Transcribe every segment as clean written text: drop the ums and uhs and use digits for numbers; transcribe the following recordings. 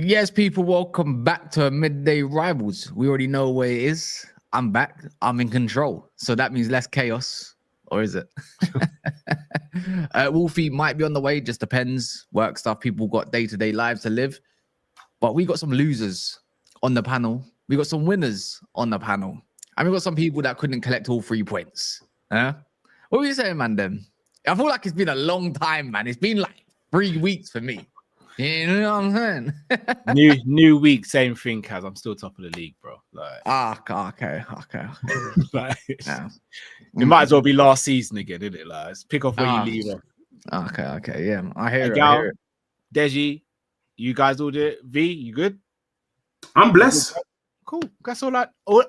Yes, people, welcome back to Midday Rivals. We already know where it is. I'm back. I'm in control. So that means less chaos. Or is it? Wolfie might be on the way. Just depends. Work stuff. People got day-to-day lives to live. But we got some losers on the panel. We got some winners on the panel. And we got some people that couldn't collect all 3 points. Huh? What were you saying, man, then? I feel like it's been a long time, man. It's been like 3 weeks for me. You know what I'm saying? new week, same thing, Kaz. I'm still top of the league, bro. Like, okay. Like, yeah. It might as well be last season again, isn't it? Like, let's pick off where you leave off. Okay, yeah. I hear Egal, it. Deji, you guys all do it. V, you good? I'm blessed. Cool. That's all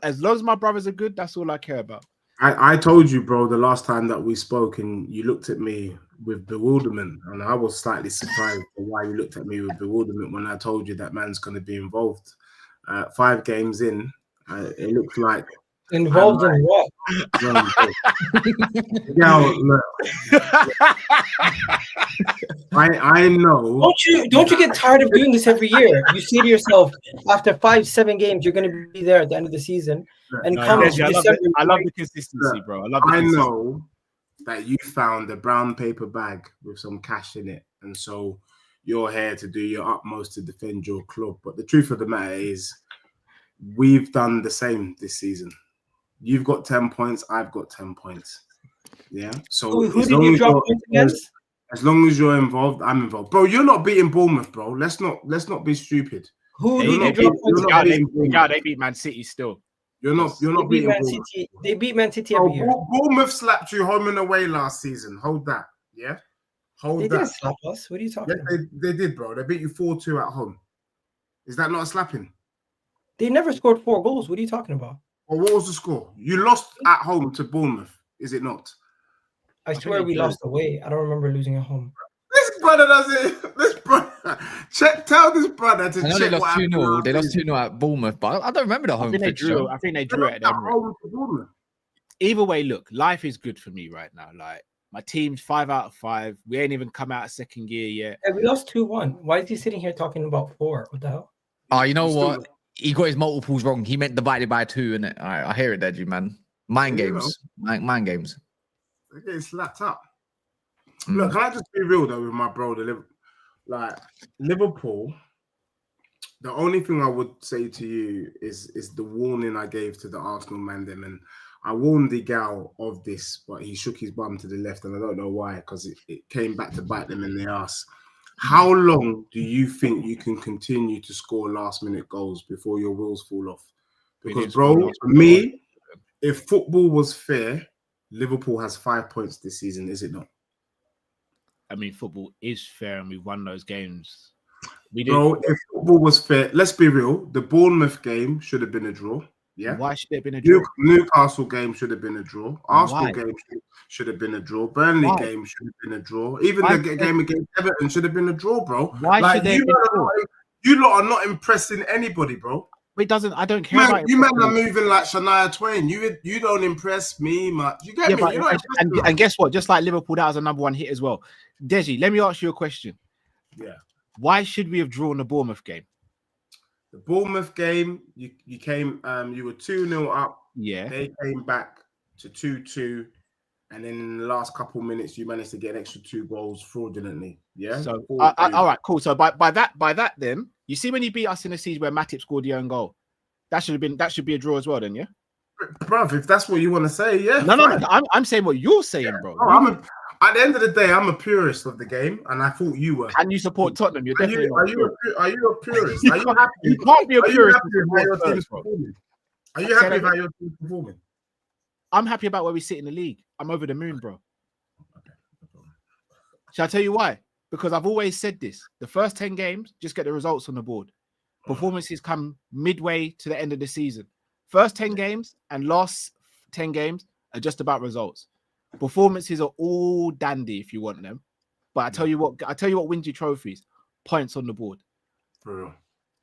as long as my brothers are good, that's all I care about. I told you, bro, the last time that we spoke, and you looked at me with bewilderment, and I was slightly surprised for why you looked at me with bewilderment when I told you that man's going to be involved. 5 games in, it looks like involved in what? I know. Don't you get tired of doing this every year? You say to yourself, after 5-7 games, you're going to be there at the end of the season, and come December. I love the consistency, bro. I know that you found a brown paper bag with some cash in it, and so you're here to do your utmost to defend your club. But the truth of the matter is, we've done the same this season. You've got 10 points. I've got 10 points. Yeah. So who did you drop points against? As long as you're involved, I'm involved, bro. You're not beating Bournemouth, bro. Let's not be stupid. Who did you drop points against? They beat Man City still. You're not beating Man City. They beat Man City every year. Bournemouth slapped you home and away last season. Hold that. Yeah. They didn't slap us. What are you talking about? They did, bro. They beat you 4-2 at home. Is that not a slapping? They never scored 4 goals. What are you talking about? Well, what was the score? You lost at home to Bournemouth, is it not? I swear we lost away. I don't remember losing at home. This brother does it. This brother. Tell this brother to check. They lost 2-0. They lost 2-0 at Bournemouth, but I don't remember the home fixture. I think they drew it at Emirates. Either way, look, life is good for me right now. Like, my team's 5 out of 5. We ain't even come out of second gear yet. Yeah, we lost 2-1. Why is he sitting here talking about 4? What the hell? Oh, you know what? He got his multiples wrong. He meant divided by 2, innit? I hear it, Deji, man. Mind games. Mind games. They're getting slapped up. Look, can I just be real, though, with my bro? Liverpool, the only thing I would say to you is the warning I gave to the Arsenal man them. And I warned Egal of this, but he shook his bum to the left, and I don't know why, because it came back to bite them in the ass. How long do you think you can continue to score last-minute goals before your wheels fall off? Because, bro, for me, if football was fair, Liverpool has 5 points this season, is it not? I mean, football is fair, and we won those games. Bro, if football was fair, let's be real. The Bournemouth game should have been a draw. Yeah. Why should it have been a draw? Newcastle game should have been a draw. Arsenal game should have been a draw. Burnley game should have been a draw. Even the game against Everton should have been a draw, bro. Why should they? You lot are not impressing anybody, bro. It doesn't. I don't care about you. Men are moving like Shania Twain. You don't impress me much. You get me? And guess what? Just like Liverpool, that was a #1 hit as well. Deji, let me ask you a question. Yeah. Why should we have drawn the Bournemouth game? The Bournemouth game, you came, you were 2-0 up. Yeah. They came back to 2-2, and then in the last couple of minutes, you managed to get an extra 2 goals fraudulently. Yeah. So all right, cool. So by that, then you see when you beat us in the season where Matip scored the own goal, that should be a draw as well, then, yeah. Bruv, if that's what you want to say, yeah. No. I'm saying what you're saying, bro. Oh, at the end of the day, I'm a purist of the game, and I thought you were. And you support Tottenham. You're definitely are you a purist? Are you happy? You can't be a purist. Are you happy about your team's performing? I'm happy about where we sit in the league. I'm over the moon, bro. Shall I tell you why? Because I've always said this. The first 10 games, just get the results on the board. Performances come midway to the end of the season. First 10 games and last 10 games are just about results. Performances are all dandy if you want them, but I tell you what wins you trophies: points on the board. For real.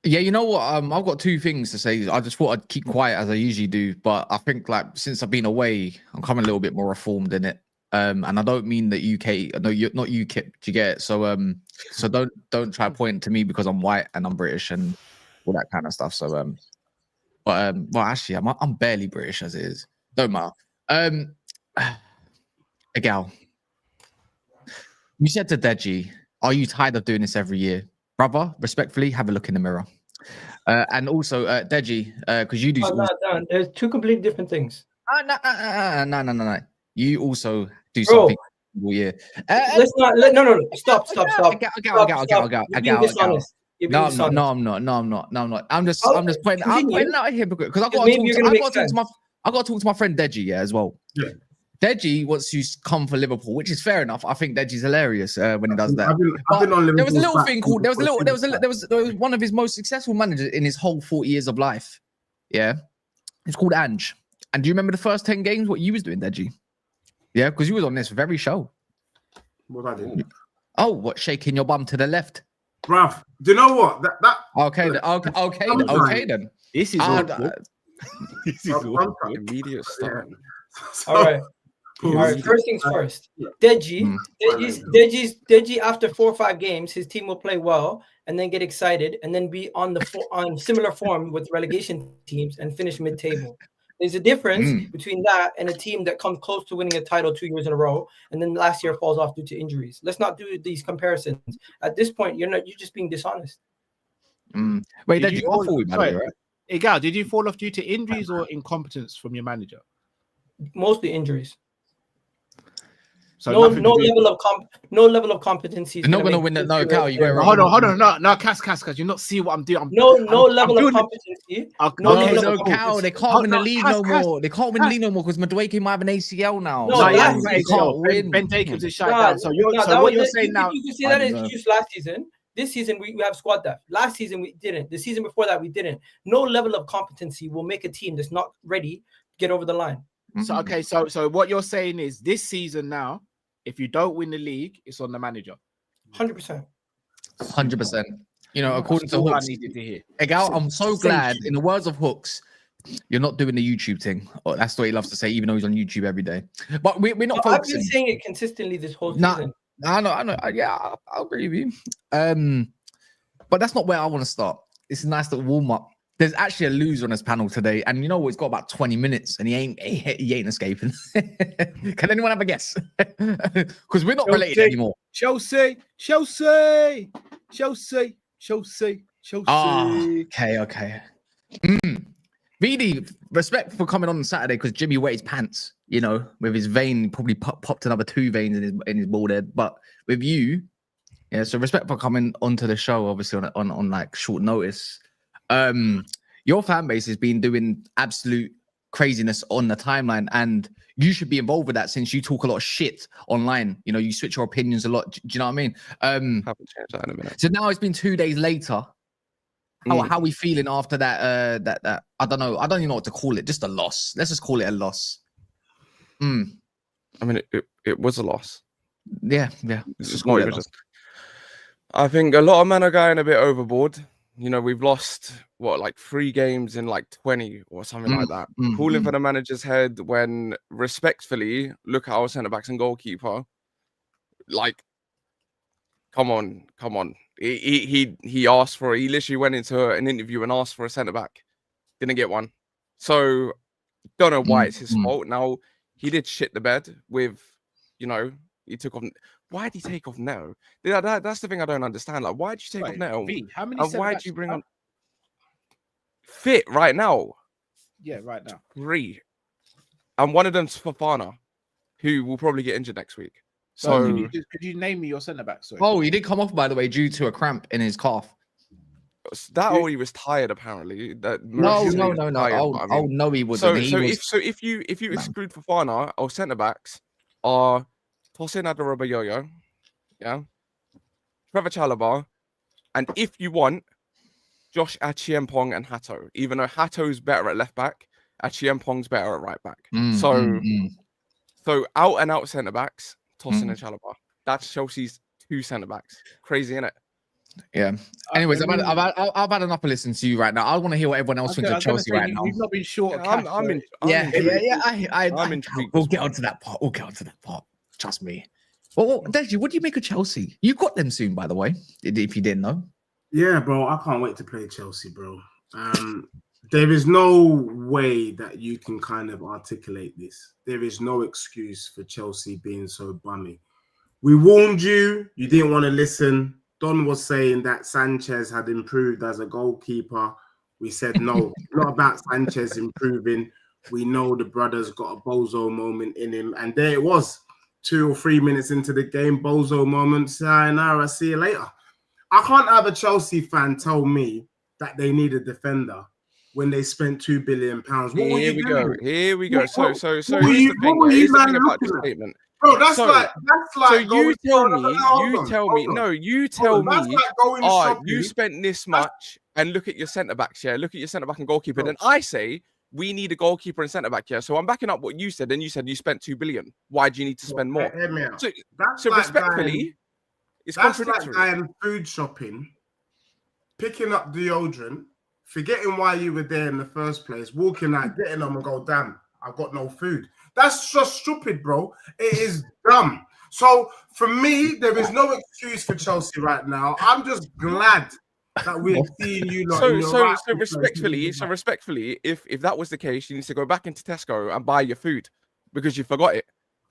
Yeah, you know what? I've got 2 things to say. I just thought I'd keep quiet as I usually do, but I think like since I've been away, I'm coming a little bit more reformed in it. and I don't mean that UK. No, you're not UKIP. Do you get it? So so don't try to point to me because I'm white and I'm British and all that kind of stuff. So well, actually, I'm barely British as it is. Don't matter. Egal, you said to Deji, "Are you tired of doing this every year, brother?" Respectfully, have a look in the mirror. And also, Deji, because you do. No, there's two completely different things. No. You also do Bro, something all year. Let's not. No. Stop. You're being dishonest. No, I'm not. I'm just pointing. I'm pointing out a hypocrite because I got to talk to my friend Deji as well. Yeah. Deji wants to come for Liverpool, which is fair enough. I think Deji's hilarious when he does that. I've been on Liverpool. There was a little thing called. There was one of his most successful managers in his whole 40 years of life. Yeah, it's called Ange. And do you remember the first 10 games? What you was doing, Deji? Yeah, because you was on this very show. What I did? Oh, what, shaking your bum to the left? Bruv, do you know what? That Okay then. This is awkward. This is awkward. Immediate start. All right. First things first. Deji after 4 or 5 games, his team will play well and then get excited and then be on similar form with relegation teams and finish mid-table. There's a difference between that and a team that comes close to winning a title 2 years in a row and then last year falls off due to injuries. Let's not do these comparisons. At this point, you're just being dishonest. Wait, Deji, you're forward, by the way, right? Egal, did you fall off due to injuries or incompetence from your manager? Mostly injuries. So no level of competency. You're not going to win that. No, Cal, you went wrong. Hold on. No, Cass, you not see what I'm doing. No level of competency. No, Cal, they can't win the league no more. They can't win the league no more because Madueke might have an ACL now. They can't win. Ben Jacobs is shut down. So what you're saying now? You can say that excuse last season. This season we have squad depth. Last season we didn't. The season before that we didn't. No level of competency will make a team that's not ready to get over the line. So okay, so what you're saying is this season now, if you don't win the league, it's on the manager. 100%. You know, according to Hooks, Egal, I'm so glad. In the words of Hooks, you're not doing the YouTube thing. Oh, that's what he loves to say, even though he's on YouTube every day. But we're not focusing. I've been saying it consistently this whole season. I know. Yeah, I'll agree with you. But that's not where I want to start. It's a nice little warm up. There's actually a loser on this panel today, and you know what? He's got about 20 minutes, and he ain't escaping. Can anyone have a guess? Because we're not related anymore. Chelsea. Okay. VD, respect for coming on Saturday because Jimmy wet his pants. You know, with his vein, probably popped another 2 veins in his bald head. But with you, yeah. So respect for coming onto the show, obviously on like short notice. Your fan base has been doing absolute craziness on the timeline, and you should be involved with that since you talk a lot of shit online. You know, you switch your opinions a lot. Do you know what I mean? Haven't changed that in a minute. So now it's been 2 days later. How are we feeling after that? That I don't know. I don't even know what to call it. Just a loss. Let's just call it a loss. I mean, it was a loss. Yeah. It's just not even just. I think a lot of men are going a bit overboard. You know, we've lost like 3 games in like 20 or something like that. Calling for the manager's head when respectfully, look at our centre backs and goalkeeper. Like, come on. He asked for it. He literally went into an interview and asked for a centre back. Didn't get one. So don't know why it's his fault. Now he did shit the bed with, you know, he took off. Why did he take off Neto? That's the thing I don't understand. Like, why did you take off Neto? How many? And why did you bring on fit right now? Yeah, right now. 3. And one of them's Fofana, who will probably get injured next week. So could you name me your centre back? Sorry. Oh, he did come off, by the way, due to a cramp in his calf. That or he was tired apparently. No. No, he wasn't. So if you exclude Fofana, our centre backs are Tosin Adarabioyo, yeah, Trevor Chalobah, and if you want, Josh Achiempong and Hato. Even though Hato's better at left back, Achiempong's better at right back. So out and out centre backs, Tosin and Chalobah. That's Chelsea's 2 centre backs. Crazy, innit? Yeah. Anyways, I've had enough of listening to you right now. I want to hear what everyone else thinks of Chelsea right now. We've not been short. I'm intrigued. We'll get onto that part. Trust me. Well, Deji, what do you make of Chelsea? You got them soon, by the way, if you didn't know. Yeah, bro, I can't wait to play Chelsea, bro. There is no way that you can kind of articulate this. There is no excuse for Chelsea being so bummy. We warned you. You didn't want to listen. Don was saying that Sanchez had improved as a goalkeeper. We said, no, it's not about Sanchez improving. We know the brother's got a bozo moment in him. And there it was, 2 or 3 minutes into the game, bozo moment. Sayonara, see you later. I can't have a Chelsea fan tell me that they need a defender when they spent £2 billion. Here we go. So here's the thing. What Here's were the thing you about this looking at? statement. Bro, that's So- like So you tell me, That's like going shopping. you spent this much, and look at your centre backs, yeah. Look at your centre back and goalkeeper. Bro. Then I say we need a goalkeeper and centre back, yeah. So I'm backing up what you said. Then you said you spent $2 billion. Why do you need to spend more? Hear me out. So, That's so like respectfully, it's That's contradictory. like going food shopping, picking up deodorant, forgetting why you were there in the first place, walking out, getting them and go, damn, I've got no food. That's just stupid, bro. It is dumb. So for me, there is no excuse for Chelsea right now. I'm just glad that we're seeing you lot in your So rightful respectfully, if that was the case, you need to go back into Tesco and buy your food because you forgot it.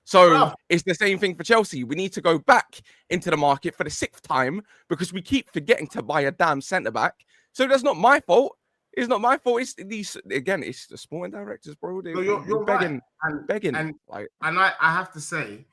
So Bruv. it's the same thing for Chelsea. We need to go back into the market for the 6th time because we keep forgetting to buy a damn centre back. So that's not my fault. It's not my fault. It's these again. It's the sporting directors, bro. So you're begging, right. begging. And Like, I have to say,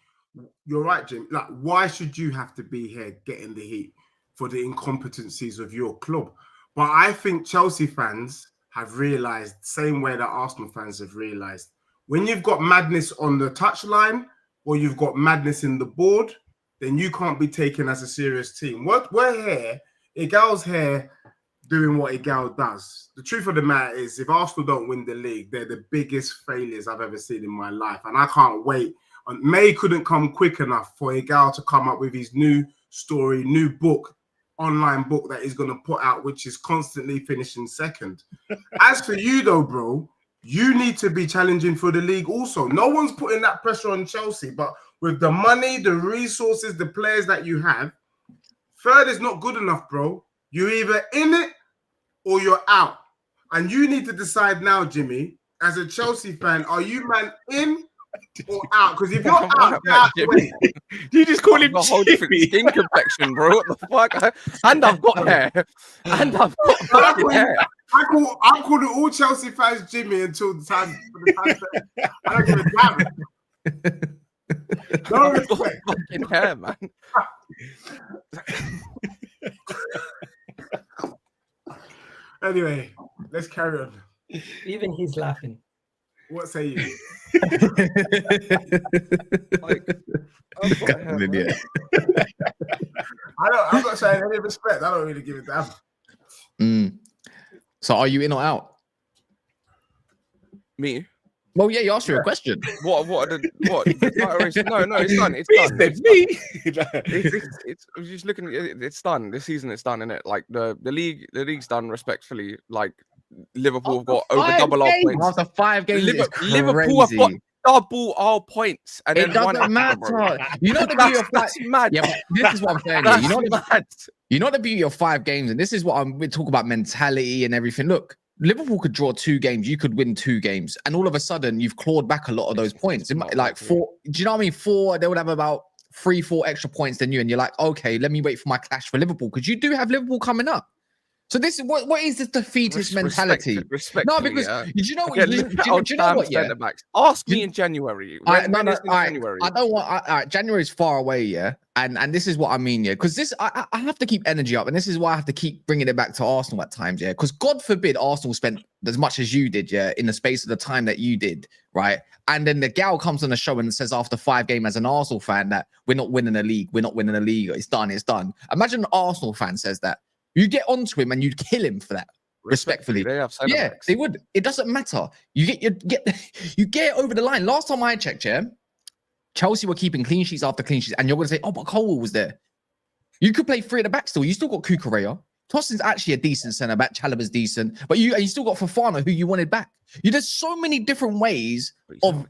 you're right, Jim. Like, why should you have to be here getting the heat for the incompetencies of your club? But I think Chelsea fans have realised, same way that Arsenal fans have realised, when you've got madness on the touchline or you've got madness in the board, then you can't be taken as a serious team. We're here, Egal's here doing what Egal does. The truth of the matter is, if Arsenal don't win the league, they're the biggest failures I've ever seen in my life. And I can't wait. And May couldn't come quick enough for Egal to come up with his new story, new book, online book that he's going to put out, which is constantly finishing second. As for you, though, bro, you need to be challenging for the league also. No one's putting that pressure on Chelsea, but with the money, the resources, the players that you have, third is not good enough, bro. You're either in it or you're out. And you need to decide now, Jimmy, as a Chelsea fan, are you man in or out? Because if you're out, Jimmy, You just call him a whole different skin complexion, bro. What the fuck? And I've got hair. And I've got fucking hair. I'm calling all Chelsea fans Jimmy until the time. I don't give a damn. No I've got respect. fucking hair, man. Anyway, let's carry on. Even he's laughing. What say you? Like, I've got hair, man. I'm not saying any respect. I don't really give a damn. So are you in or out? Me? Well, yeah, you asked you a question. What? No, it's done. It's done. It's just looking. It's done. This season, it's done, innit? Like the league's done. Respectfully, like Liverpool have got over double our points. After 5 games, Liverpool have got double our points, and it then one doesn't matter. bro. You know the beauty of That's mad. Yeah, but this is what I'm saying. That's Here. You know the beauty of 5 games, and this is what we talk about mentality and everything. Look, Liverpool could draw 2 games, you could win 2 games, and all of a sudden you've clawed back a lot of those points. It might, like 4, do you know what I mean? 4, they would have about 3-4 extra points than you, and you're like, okay, let me wait for my clash for Liverpool because you do have Liverpool coming up. So this is what is this defeatist mentality? No, because do you know what? Do you know what? Yeah, ask me in January. January. I don't want. January is far away, yeah, and this is what I mean, yeah, because this I have to keep energy up, and this is why I have to keep bringing it back to Arsenal at times, yeah, because God forbid Arsenal spent as much as you did, yeah, in the space of the time that you did, right? And then the gal comes on the show and says after 5 games as an Arsenal fan that we're not winning the league, it's done. Imagine an Arsenal fan says that. You get onto him and you'd kill him for that. Respectfully, yeah, they would. It doesn't matter. You get it over the line. Last time I checked, yeah, Chelsea were keeping clean sheets after clean sheets, and you're going to say, "Oh, but Colwell was there." You could play 3 at the back still. You still got Cucurella. Tosin's actually a decent centre back. Chalobah's decent, but you still got Fofana, who you wanted back. There's so many different ways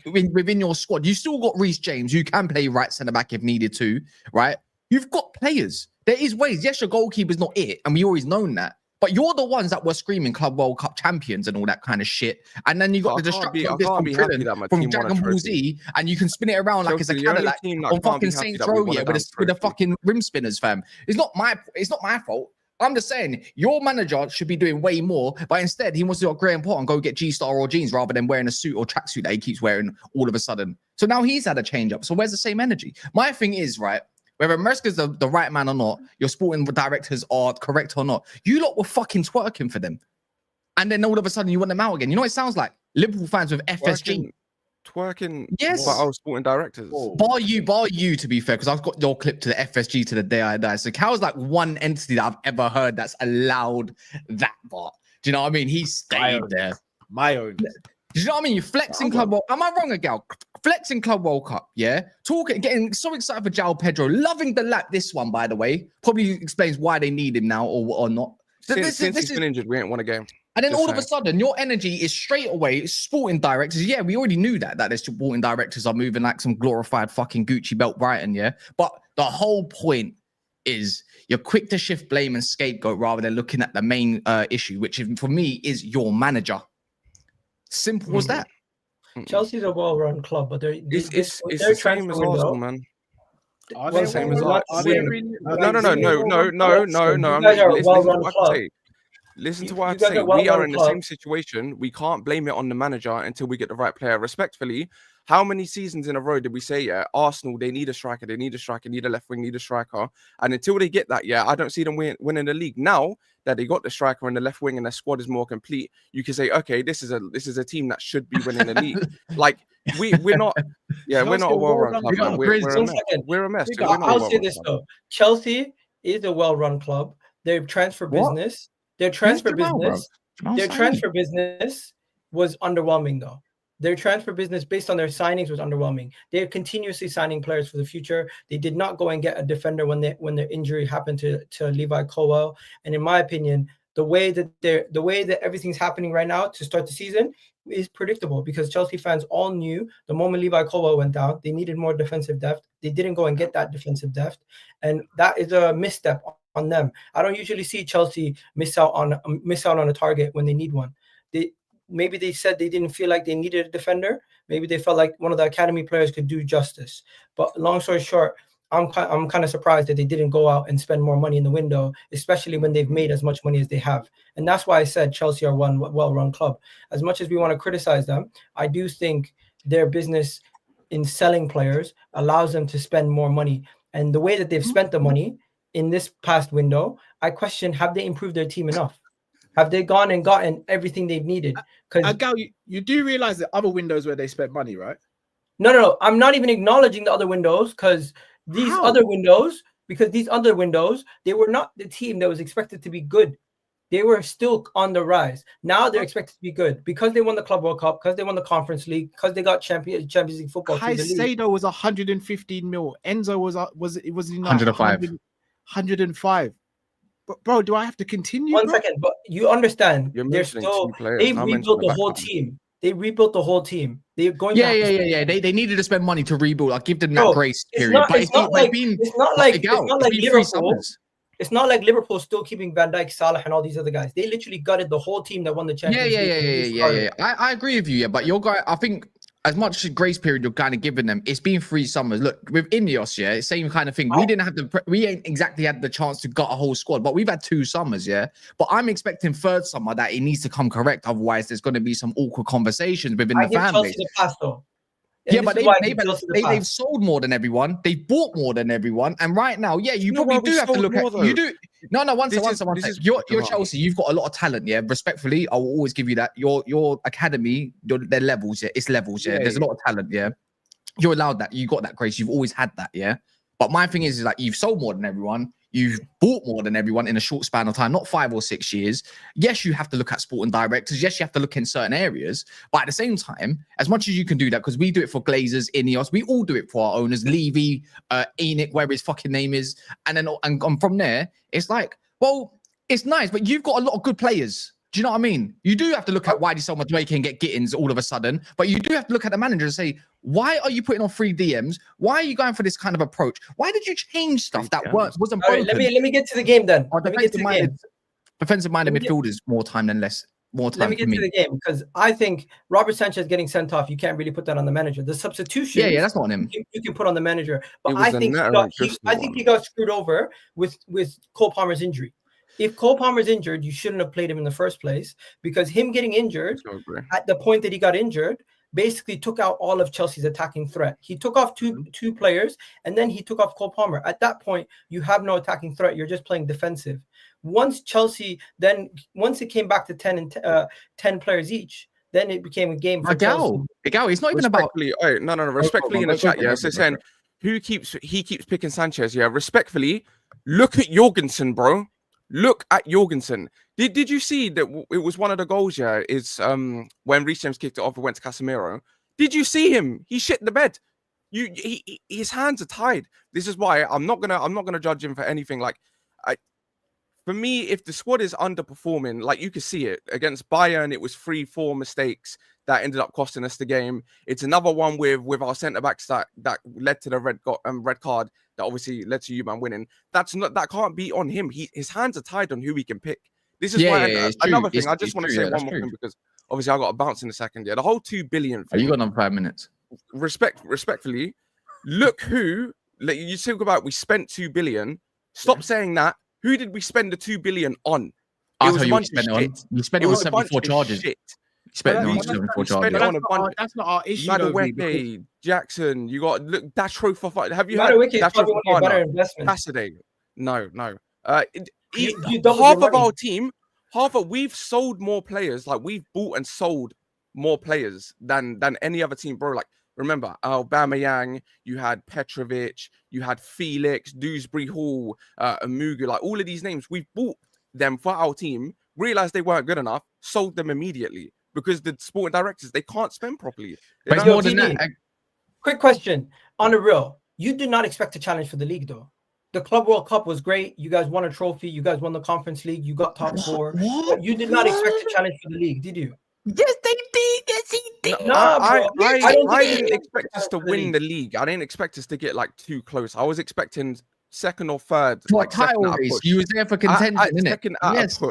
within your squad. You still got Reece James, who can play right centre back if needed to, right? You've got players. There is ways. Yes, your goalkeeper's not it, and we always known that. But you're the ones that were screaming Club World Cup champions and all that kind of shit. And then you got the destruction of this from Dragon Ball Z, and you can spin it around like it's a Cadillac on fucking Saints Row, with the fucking rim spinners, fam. It's not my fault. I'm just saying your manager should be doing way more, but instead he wants to go Graham Potter and go get G-Star or jeans rather than wearing a suit or tracksuit that he keeps wearing all of a sudden. So now he's had a change up. So where's the same energy? My thing is, right, whether Maresca's the right man or not, your sporting directors are correct or not, you lot were fucking twerking for them. And then all of a sudden you want them out again. You know what it sounds like? Liverpool fans with FSG. Twerking, yes. But I was sporting directors. Bar you, to be fair, because I've got your clip to the FSG to the day I die. So Cal's like one entity that I've ever heard that's allowed that bar. Do you know what I mean? He stayed there. My own. Do you know what I mean? You're flexing Club World. Am I wrong, Egal? Flexing Club World Cup, yeah? Getting so excited for João Pedro. Loving the lap, this one, by the way. Probably explains why they need him now or not. Since he's been injured, we ain't won a game. And then all of a sudden, your energy is straight away sporting directors. Yeah, we already knew that the sporting directors are moving like some glorified fucking Gucci belt Brighton, yeah? But the whole point is you're quick to shift blame and scapegoat rather than looking at the main issue, which for me is your manager. Simple as that. Chelsea's a well-run club, but it's the same as Arsenal, man. Are they same as well-run? us. Are they really? No. Listen to what I'm saying. We are in the same situation. We can't blame it on the manager until we get the right player. Respectfully, how many seasons in a row did we say, Arsenal, they need a striker, need a left wing, need a striker. And until they get that, I don't see them winning the league. Now that they got the striker and the left wing and their squad is more complete, you can say, okay, this is a team that should be winning the league. Like, we're not a well-run club. Man. We're a mess. I'll say this, though. Chelsea is a well-run club. Their transfer business... Their transfer business was underwhelming, though. Their transfer business, based on their signings, was underwhelming. They're continuously signing players for the future. They did not go and get a defender when their injury happened to Levi Colwill. And in my opinion, the way that everything's happening right now to start the season is predictable, because Chelsea fans all knew the moment Levi Colwill went down, they needed more defensive depth. They didn't go and get that defensive depth, and that is a misstep on them. I don't usually see Chelsea miss out on a target when they need one. Maybe they said they didn't feel like they needed a defender. Maybe they felt like one of the academy players could do justice. But long story short, I'm kind of surprised that they didn't go out and spend more money in the window, especially when they've made as much money as they have. And that's why I said Chelsea are one well-run club. As much as we want to criticize them, I do think their business in selling players allows them to spend more money. And the way that they've spent the money in this past window, I question, have they improved their team enough? Have they gone and gotten everything they've needed? Because Gal, you do realize the other windows where they spent money, right? No. I'm not even acknowledging the other windows, because these other windows, they were not the team that was expected to be good. They were still on the rise. Now they're expected to be good because they won the Club World Cup, because they won the Conference League, because they got Champions League football. Caicedo was 115 mil. Enzo was 105. 105. But bro, do I have to continue? One second, but you understand? They rebuilt the whole team. They rebuilt the whole team. They're going. Yeah. They needed to spend money to rebuild. I'll give them that grace period. It's not like Liverpool still keeping Van Dijk, Salah, and all these other guys. They literally gutted the whole team that won the Champions League. Yeah. I agree with you. Yeah, but your guy, I think, as much grace period you're kind of giving them, it's been 3 summers. Look, with Ineos, same kind of thing. We ain't exactly had the chance to gut a whole squad, but we've had 2 summers, But I'm expecting 3rd summer that it needs to come correct. Otherwise, there's going to be some awkward conversations within the fan base. But they've sold more than everyone. They've bought more than everyone. And right now, you probably do have to look at... You do. No, one second. You're Chelsea. You've got a lot of talent, Respectfully, I will always give you that. Your academy, their levels, it's levels, There's a lot of talent, You're allowed that. You got that grace. You've always had that, But my thing is like, you've sold more than everyone. You've bought more than everyone in a short span of time, not 5 or 6 years. Yes, you have to look at sporting directors. Yes, you have to look in certain areas. But at the same time, as much as you can do that, because we do it for Glazers, Ineos, we all do it for our owners, Levy, Enoch, whatever his fucking name is. And from there, it's like, well, it's nice, but you've got a lot of good players. Do you know what I mean? You do have to look at why did someone can get Gittins all of a sudden, but you do have to look at the manager and say, why are you putting on 3 DMs? Why are you going for this kind of approch? Why did you change stuff that wasn't broken? All right, let me get to the game then. Let me get to the game. Defensive-minded midfielders more time than less. More time. Let me get to the game because I think Robert Sanchez getting sent off. You can't really put that on the manager. The substitution, yeah, that's not on him. You can put on the manager, but I think he got screwed over with Cole Palmer's injury. If Cole Palmer's injured, you shouldn't have played him in the first place because him getting injured at the point that he got injured basically took out all of Chelsea's attacking threat. He took off two players and then he took off Cole Palmer. At that point, you have no attacking threat. You're just playing defensive. Once it came back to 10 players each, then it became a game for Chelsea. Egal, it's not even about. Respectfully in the chat, yeah. So saying he keeps picking Sanchez, yeah. Respectfully, look at Jorgensen, bro. Look at Jorgensen. Did you see that it was one of the goals? Yeah, is when Reece James kicked it off and went to Casemiro. Did you see him? He shit the bed. His hands are tied. This is why I'm not gonna judge him for anything. Like, for me, if the squad is underperforming, like you can see it against Bayern, it was 3-4 mistakes that ended up costing us the game. It's another one with our centre backs that led to the red card that obviously led to you man winning. That can't be on him. His hands are tied on who he can pick. This is why another thing. I just want to say one more thing because obviously I got a bounce in a second. Yeah, the whole 2 billion thing. You got another 5 minutes. Respectfully, look who you talk about. We spent 2 billion. Stop saying that. Who did we spend the 2 billion on? I'll tell you what you spent it on 74 charges. You spent it on 74 charges. That's not our issue. Madueke, Jackson, you got that trophy fight. Have you heard that trophy investment? Saturday? No. Half of our team, we've sold more players. Like we've bought and sold more players than any other team, bro. Like remember, Aubameyang, you had Petrovic, you had Felix, Dewsbury Hall, Amugu, like all of these names. We've bought them for our team, realized they weren't good enough, sold them immediately because the sporting directors, they can't spend properly. But more than that. Quick question. On the real, you did not expect to challenge for the league, though. The Club World Cup was great. You guys won a trophy. You guys won the Conference League. You got top 4. But you did not expect to challenge for the league, did you? Yes, they did. Yes, he did. No, I didn't expect us to win the league. I didn't expect us to get like too close. I was expecting second or third. What title race? You was there for contention, Yes.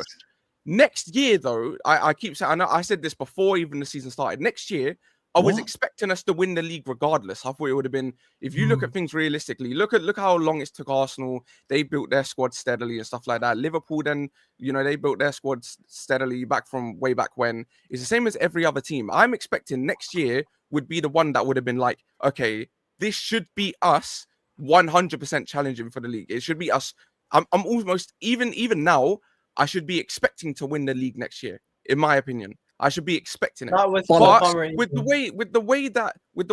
Next year, though, I keep saying. I said this before even the season started. Next year, I was expecting us to win the league regardless. I thought it would have been, if you look at things realistically, look how long it took Arsenal. They built their squad steadily and stuff like that. Liverpool then, they built their squad steadily back from way back when. It's the same as every other team. I'm expecting next year would be the one that would have been like, okay, this should be us 100% challenging for the league. It should be us. I'm almost, even now, I should be expecting to win the league next year, in my opinion. I should be expecting it. But with the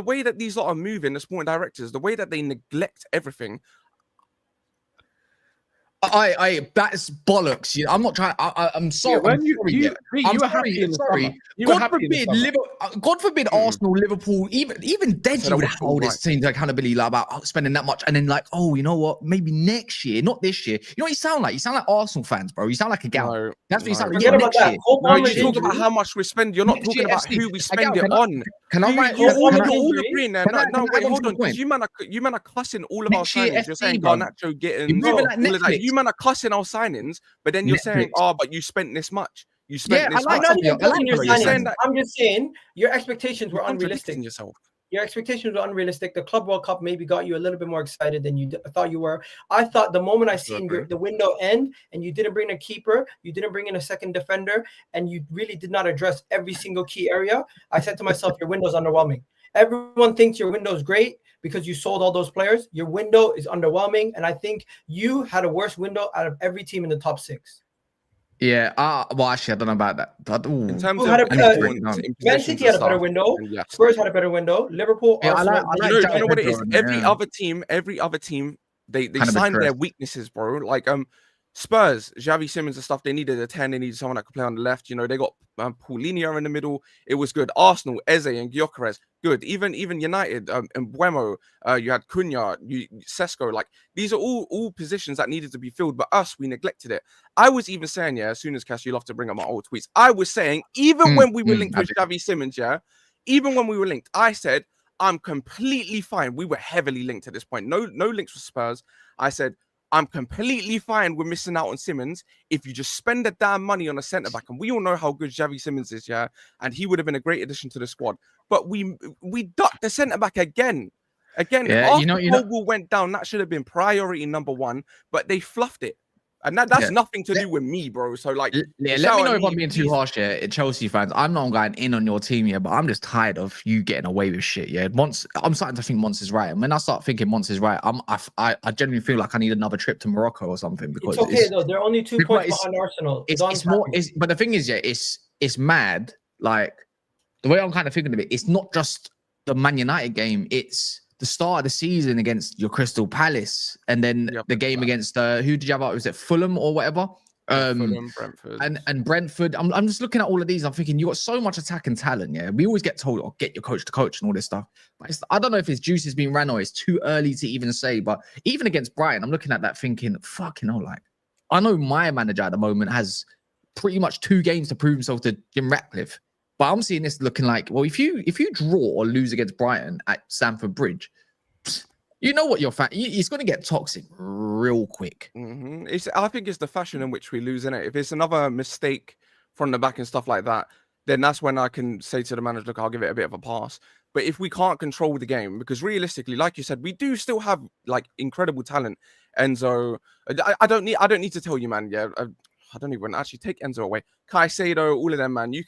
way that these lot are moving, the sporting directors, the way that they neglect everything. That's bollocks. I'm not trying. I'm sorry. God forbid Arsenal, Liverpool, even Deji would hold this team to accountability about spending that much, and then you know what? Maybe next year, not this year. You know what you sound like? You sound like Arsenal fans, bro. You sound like a gal. That's what you sound like. Forget about that. You talk about how much we spend. You're not talking about who we spend it on. Can I write all the brain there? No, wait, hold on. You man are cussing all of our signings. You're saying Garnacho, Gittins, you man are cussing our signings, but then you're saying, but you spent this much. You spent this much. I'm just saying your expectations were unrealistic. Your expectations were unrealistic. The Club World Cup maybe got you a little bit more excited than you thought you were. I thought the moment I seen the window end and you didn't bring a keeper, you didn't bring in a second defender, and you really did not address every single key area, I said to myself, your window's underwhelming. Everyone thinks your window is great because you sold all those players. Your window is underwhelming, and I think you had a worse window out of every team in the top 6. Yeah, well, actually, I don't know about that. But in terms of Man City had a better window. Spurs had a better window. Liverpool. You know what it is? Every other team, they sign their weaknesses, bro. Like Spurs, Xavi Simons and stuff, they needed a 10. They needed someone that could play on the left. You know, they got Paulinho in the middle. It was good. Arsenal, Eze and Gyökeres, good. Even United, and Buemo, you had Cunha, Sesko. Like, these are all positions that needed to be filled, but we neglected it. I was even saying, as soon as Cash, you love to bring up my old tweets. I was saying, even when we were linked with Xavi Simons, even when we were linked, I said, I'm completely fine. We were heavily linked at this point. No links with Spurs. I said, I'm completely fine with missing out on Simons if you just spend the damn money on a centre-back. And we all know how good Xavi Simons is, and he would have been a great addition to the squad. But we ducked the centre-back again. After Vogel went down, that should have been priority number 1, but they fluffed it. And that's nothing to do with me, bro. So, like, let me know if I'm being too harsh here, Chelsea fans. I'm not going in on your team here, but I'm just tired of you getting away with shit. Yeah, I'm starting to think Mons is right, and when I start thinking Mons is right, I genuinely feel like I need another trip to Morocco or something. Because it's okay though. They're only 2 points behind Arsenal. It's more. But the thing is, it's mad. Like, the way I'm kind of thinking of it, it's not just the Man United game. It's the start of the season against your Crystal Palace, and then the game against who did you have out? Was it Fulham or whatever? Fulham, Brentford, and Brentford. I'm just looking at all of these. I'm thinking you got so much attacking talent. Yeah, we always get told, "Oh, get your coach to coach" and all this stuff. But I don't know if his juice is being ran or it's too early to even say. But even against Brighton, I'm looking at that thinking, "Fucking hell!" Like, I know my manager at the moment has pretty much 2 games to prove himself to Jim Ratcliffe. But I'm seeing this looking like, well, if you draw or lose against Brighton at Stamford Bridge, you know what it's going to get toxic real quick. I think it's the fashion in which we lose in it. If it's another mistake from the back and stuff like that, then that's when I can say to the manager, look, I'll give it a bit of a pass. But if we can't control the game, because realistically, like you said, we do still have like incredible talent. Enzo, I don't need to tell you, man. Yeah. I don't even actually take Enzo away. Caicedo, all of them, man. You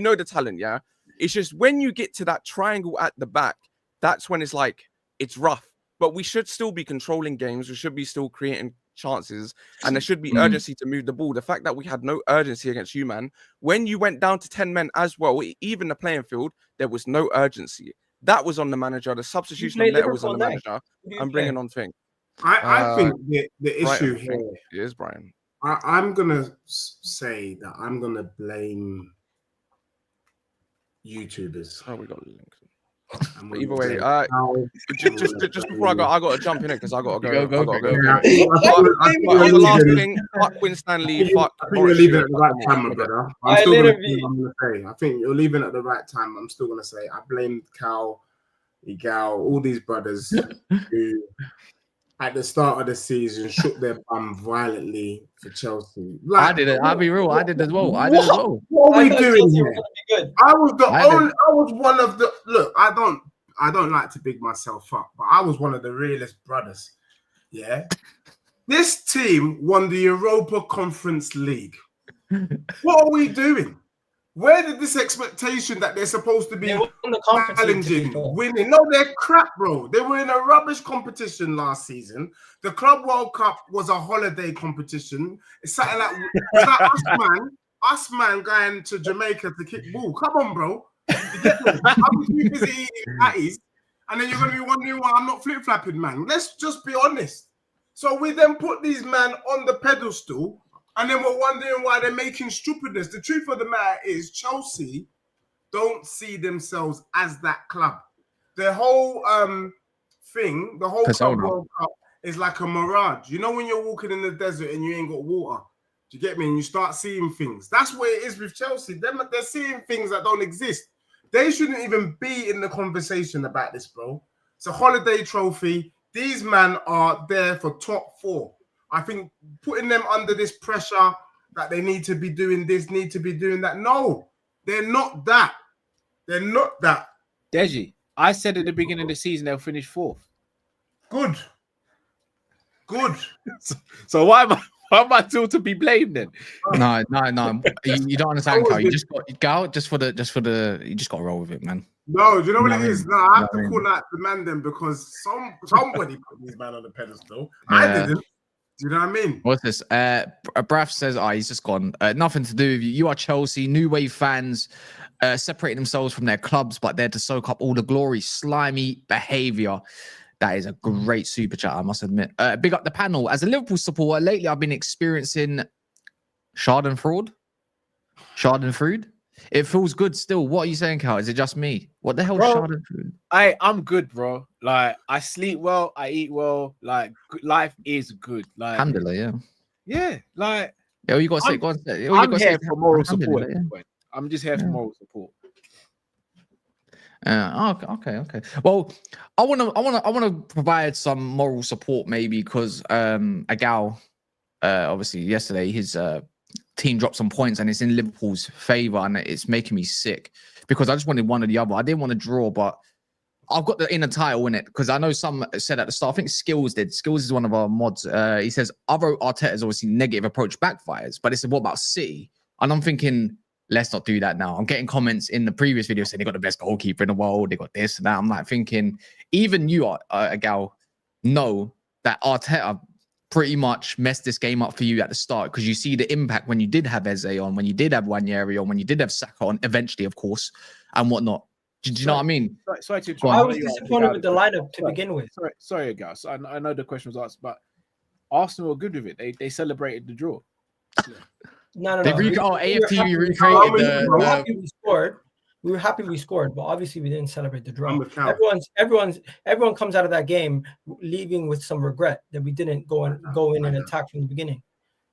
know the talent, yeah. It's just when you get to that triangle at the back, that's when it's like it's rough. But we should still be controlling games. We should be still creating chances, and there should be urgency to move the ball. The fact that we had no urgency against you, man, when you went down to 10 men as well, even the playing field, there was no urgency. That was on the manager. The substitution of Letter was on the manager. I'm bringing on thing. I think the issue here is Brian. I'm gonna say that I'm gonna blame YouTubers. Oh, we got links. Either way, just before I got to jump in it because I got to go. The last thing, fuck Winstanley, fuck. I think you're leaving at the right time, my brother. I'm gonna say. I think you're leaving at the right time. I'm still gonna say. I blame Cal, Egal, all these brothers who, at the start of the season, shook their bum violently for Chelsea. Like, I did it. I'll be real. I did as well. What are we doing here? I was one of the. Look, I don't like to big myself up, but I was one of the realest brothers. Yeah, this team won the Europa Conference League. What are we doing? Where did this expectation that they're supposed to be challenging, winning? No, they're crap, bro. They were in a rubbish competition last season. The Club World Cup was a holiday competition. It's something like us man going to Jamaica to kick ball. Come on, bro. You get me? I was too busy eating patties, and then you're going to be wondering why I'm not flip-flapping, man. Let's just be honest. So we then put these men on the pedestal, and then we're wondering why they're making stupidness. The truth of the matter is Chelsea don't see themselves as that club. The whole thing, the whole Club World Cup is like a mirage. You know when you're walking in the desert and you ain't got water? Do you get me? And you start seeing things. That's what it is with Chelsea. They're seeing things that don't exist. They shouldn't even be in the conversation about this, bro. It's a holiday trophy. These men are there for top 4. I think putting them under this pressure that they need to be doing this, need to be doing that. No, they're not that. They're not that. Deji, I said at the beginning of the season they'll finish 4th. Good. So why am I still to be blamed then? No. You don't understand, Carl. You just got you just got to roll with it, man. No, do you know what it is? No, I have to call out the man then because somebody put these man on the pedestal. I didn't. Do you know what I mean? What's this? Braff says, he's just gone. Nothing to do with you. You are Chelsea, new wave fans, separating themselves from their clubs, but they're to soak up all the glory. Slimy behavior. That is a great super chat, I must admit. Big up the panel. As a Liverpool supporter, lately I've been experiencing Schadenfreude. It feels good still. What are you saying, Cal? Is it just me? What the hell is Schadenfreude? I'm good, bro. Like, I sleep well, I eat well. Like, life is good. Like, Alhamdulillah, yeah. Yeah, like, Yeah, you got to say, go on. I'm here for moral support. Yeah. I'm just here for moral support. Okay. Well, I wanna provide some moral support maybe because Egal, obviously yesterday his team dropped some points and it's in Liverpool's favor and it's making me sick because I just wanted one or the other. I didn't want to draw, but I've got the inner title in it because I know some said at the start. I think Skills did. Skills is one of our mods. He says other Arteta's obviously negative approach backfires, but it's what about City? And I'm thinking, let's not do that now. I'm getting comments in the previous video saying they got the best goalkeeper in the world. They got this and that. I'm like thinking, even you, Egal, know that Arteta pretty much messed this game up for you at the start because you see the impact when you did have Eze on, when you did have Wanyeri on, when you did have Saka on, eventually, of course, and whatnot. Do you know what I mean? Sorry to I was disappointed with the lineup to begin with. Sorry, guys. I know the question was asked, but Arsenal were good with it. They celebrated the draw. No. AFTV recreated we were happy we scored. We were happy we scored, but obviously we didn't celebrate the draw. Everyone comes out of that game leaving with some regret that we didn't go in and attack from the beginning.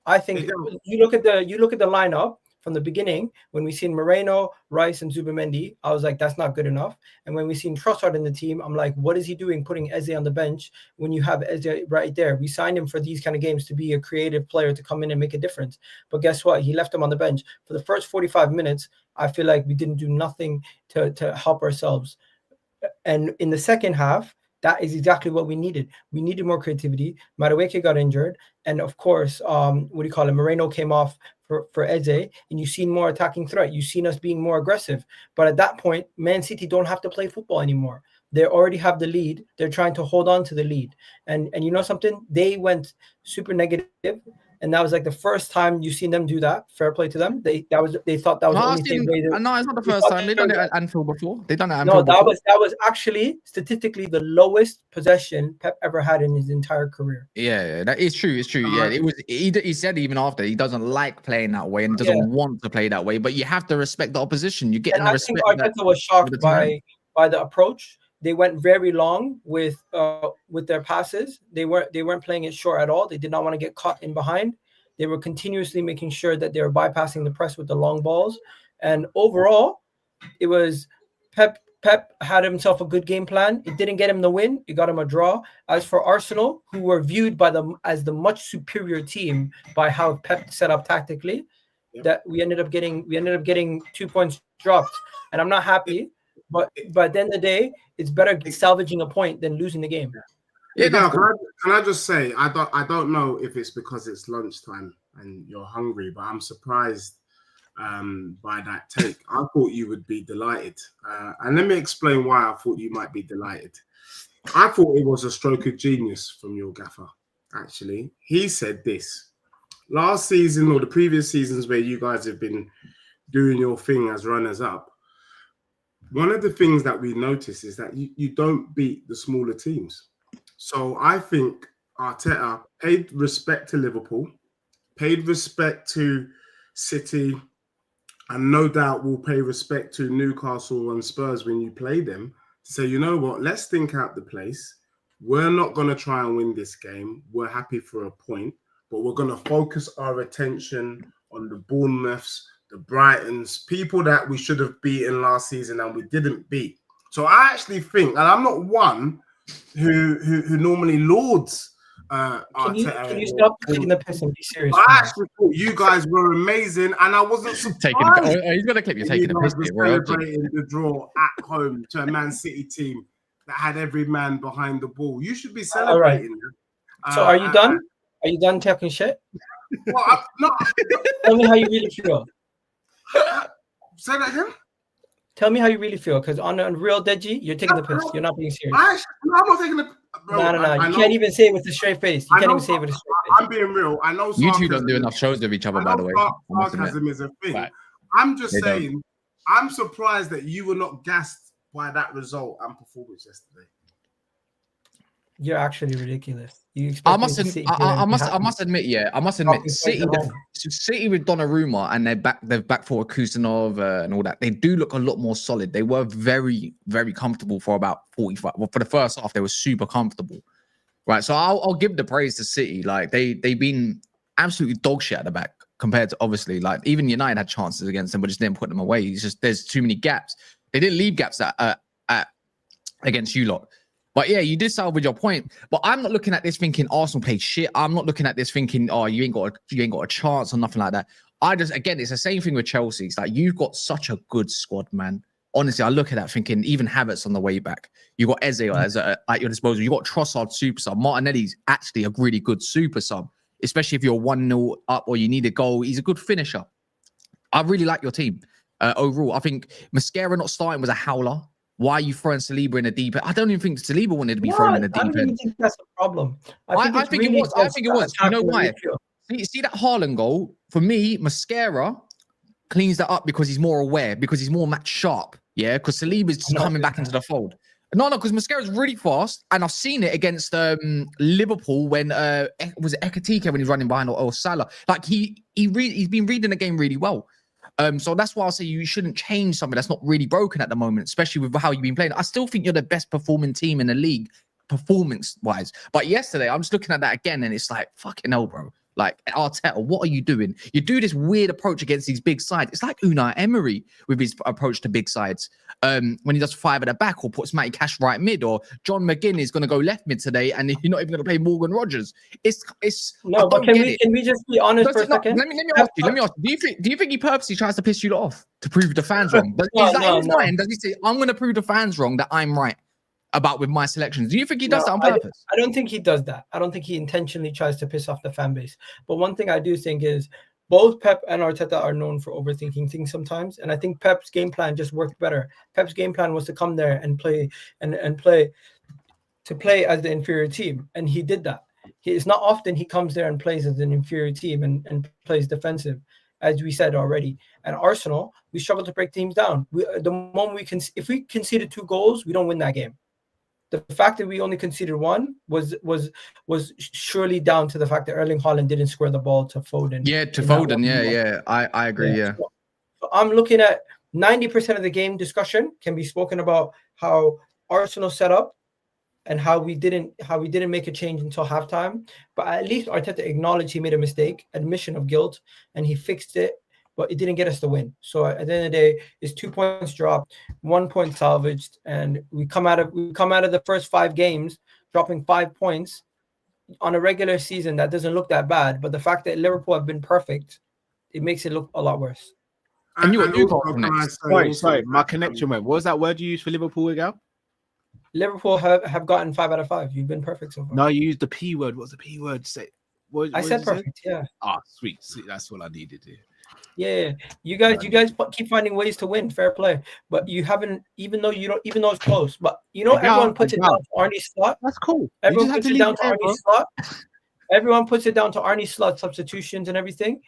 I think you look at the lineup from the beginning. When we seen Moreno, Rice, and Zubimendi, I was like, that's not good enough. And when we seen Trossard in the team, I'm like, what is he doing putting Eze on the bench when you have Eze right there? We signed him for these kind of games to be a creative player to come in and make a difference. But guess what? He left him on the bench for the first 45 minutes. I feel like we didn't do nothing to help ourselves. And in the second half, that is exactly what we needed. We needed more creativity. Madueke got injured. And of course, Moreno came off for Eze, and you've seen more attacking threat. You've seen us being more aggressive. But at that point, Man City don't have to play football anymore. They already have the lead. They're trying to hold on to the lead. And you know something? They went super negative. And that was like the first time you've seen them do that. Fair play to them. They thought that was the only thing. No, it's not the first time. They've done it at Anfield before. They've done it at Anfield before. That was actually statistically the lowest possession Pep ever had in his entire career. Yeah, that is true. It's true. Yeah, it was. He said even after he doesn't like playing that way and doesn't want to play that way. But you have to respect the opposition. You get the respect. I think Arteta was shocked by the approach. They went very long with their passes. They weren't playing it short at all. They did not want to get caught in behind. They were continuously making sure that they were bypassing the press with the long balls. And overall, it was Pep had himself a good game plan. It didn't get him the win. It got him a draw. As for Arsenal, who were viewed by them as the much superior team by how Pep set up tactically, that we ended up getting 2 points dropped. And I'm not happy. But at the end of the day, it's better salvaging a point than losing the game. Yeah, no, can I just say I don't know if it's because it's lunchtime and you're hungry, but I'm surprised by that take. I thought you would be delighted, and let me explain why I thought you might be delighted. I thought it was a stroke of genius from your gaffer. Actually, he said this last season or the previous seasons where you guys have been doing your thing as runners up. One of the things that we notice is that you don't beat the smaller teams. So I think Arteta paid respect to Liverpool, paid respect to City, and no doubt will pay respect to Newcastle and Spurs when you play them to say, you know what, let's think out the place. We're not going to try and win this game. We're happy for a point, but we're going to focus our attention on the Bournemouths, the Brightons, people that we should have beaten last season and we didn't beat. So I actually think, and I'm not one who normally lauds Arteta. Can you stop taking the piss and be serious? I actually thought you guys were amazing, and I wasn't surprised. He's gonna clip you taking the piss. Celebrating the draw at home to a Man City team that had every man behind the ball. You should be celebrating. Right. So are you done? Are you done talking shit? Well, no. Tell me how you really feel. Say that again. Tell me how you really feel, because on real Deji, you're taking the piss. You're not being serious. I'm not taking the. Bro, no. You can't even say it with a straight face. You can't even say it with a straight face. I'm being real. I know you two don't do enough shows with each other, by the way. Sarcasm is a thing. Right. I'm just saying, I'm surprised that you were not gassed by that result and performance yesterday. You're actually ridiculous. You expect I must admit, City with Donnarumma and they've back for Kusanov and all that. They do look a lot more solid. They were very, very comfortable for about 45. Well, for the first half, they were super comfortable, right? So I'll give the praise to City. Like they've been absolutely dog shit at the back compared to obviously like even United had chances against them, but just didn't put them away. It's just there's too many gaps. They didn't leave gaps at against you lot. But yeah, you did salvage your point. But I'm not looking at this thinking Arsenal played shit. I'm not looking at this thinking, oh, you ain't got a chance or nothing like that. Again, it's the same thing with Chelsea. It's like you've got such a good squad, man. Honestly, I look at that thinking even Havertz on the way back. You got Eze at your disposal. You got Trossard super sub. Martinelli's actually a really good super sub, especially if you're 1-0 up or you need a goal. He's a good finisher. I really like your team overall. I think Maresca not starting was a howler. Why are you throwing Saliba in the deep end? I don't even think Saliba wanted to be thrown in the deep end. I don't even think that's the problem. I think it was. You know why? See that Haaland goal? For me, Maresca cleans that up because he's more aware, because he's more match sharp. Yeah, because Saliba's coming back into the fold. No, because Mascara's really fast, and I've seen it against Liverpool when was it Ekatike when he's running behind or Salah. Like he's been reading the game really well. So that's why I'll say you shouldn't change something that's not really broken at the moment, especially with how you've been playing. I still think you're the best performing team in the league, performance-wise. But yesterday, I'm just looking at that again, and it's like, fucking hell, bro. Like, Arteta, what are you doing? You do this weird approach against these big sides. It's like Unai Emery with his approach to big sides. When he does 5 at the back or puts Matty Cash right mid, or John McGinn is going to go left mid today, and you're not even going to play Morgan Rogers. It's no, but can we just be honest for a second? Let me ask you. Do you think he purposely tries to piss you off to prove the fans wrong? But is that in his mind? Does he say, I'm going to prove the fans wrong that I'm right about with my selections? Do you think he does that on purpose? I don't think he does that. I don't think he intentionally tries to piss off the fan base. But one thing I do think is both Pep and Arteta are known for overthinking things sometimes. And I think Pep's game plan just worked better. Pep's game plan was to come there and play as the inferior team. And he did that. It's not often he comes there and plays as an inferior team and plays defensive, as we said already. And Arsenal, we struggle to break teams down. If we conceded 2 goals, we don't win that game. The fact that we only conceded 1 was surely down to the fact that Erling Haaland didn't square the ball to Foden. Yeah, to Foden. Yeah. I agree. Yeah. So I'm looking at 90% of the game discussion can be spoken about how Arsenal set up and how we didn't make a change until halftime. But at least Arteta acknowledged he made a mistake, admission of guilt, and he fixed it. But it didn't get us the win. So at the end of the day, it's 2 points dropped, 1 point salvaged, and we come out of the first 5 games dropping 5 points on a regular season. That doesn't look that bad, but the fact that Liverpool have been perfect, it makes it look a lot worse. And sorry, my connection went. What was that word you used for Liverpool, Egal? Liverpool have gotten 5 out of 5. You've been perfect so far. No, you used the P word. What's the P word? I said perfect. Yeah. Ah, sweet. That's all I needed to. Yeah, you guys keep finding ways to win. Fair play, but you haven't. Even though it's close, but everyone puts it down to Arnie's slot. That's cool. Everyone puts it down to Arnie's slot. Everyone puts it down to Arnie's slot substitutions and everything.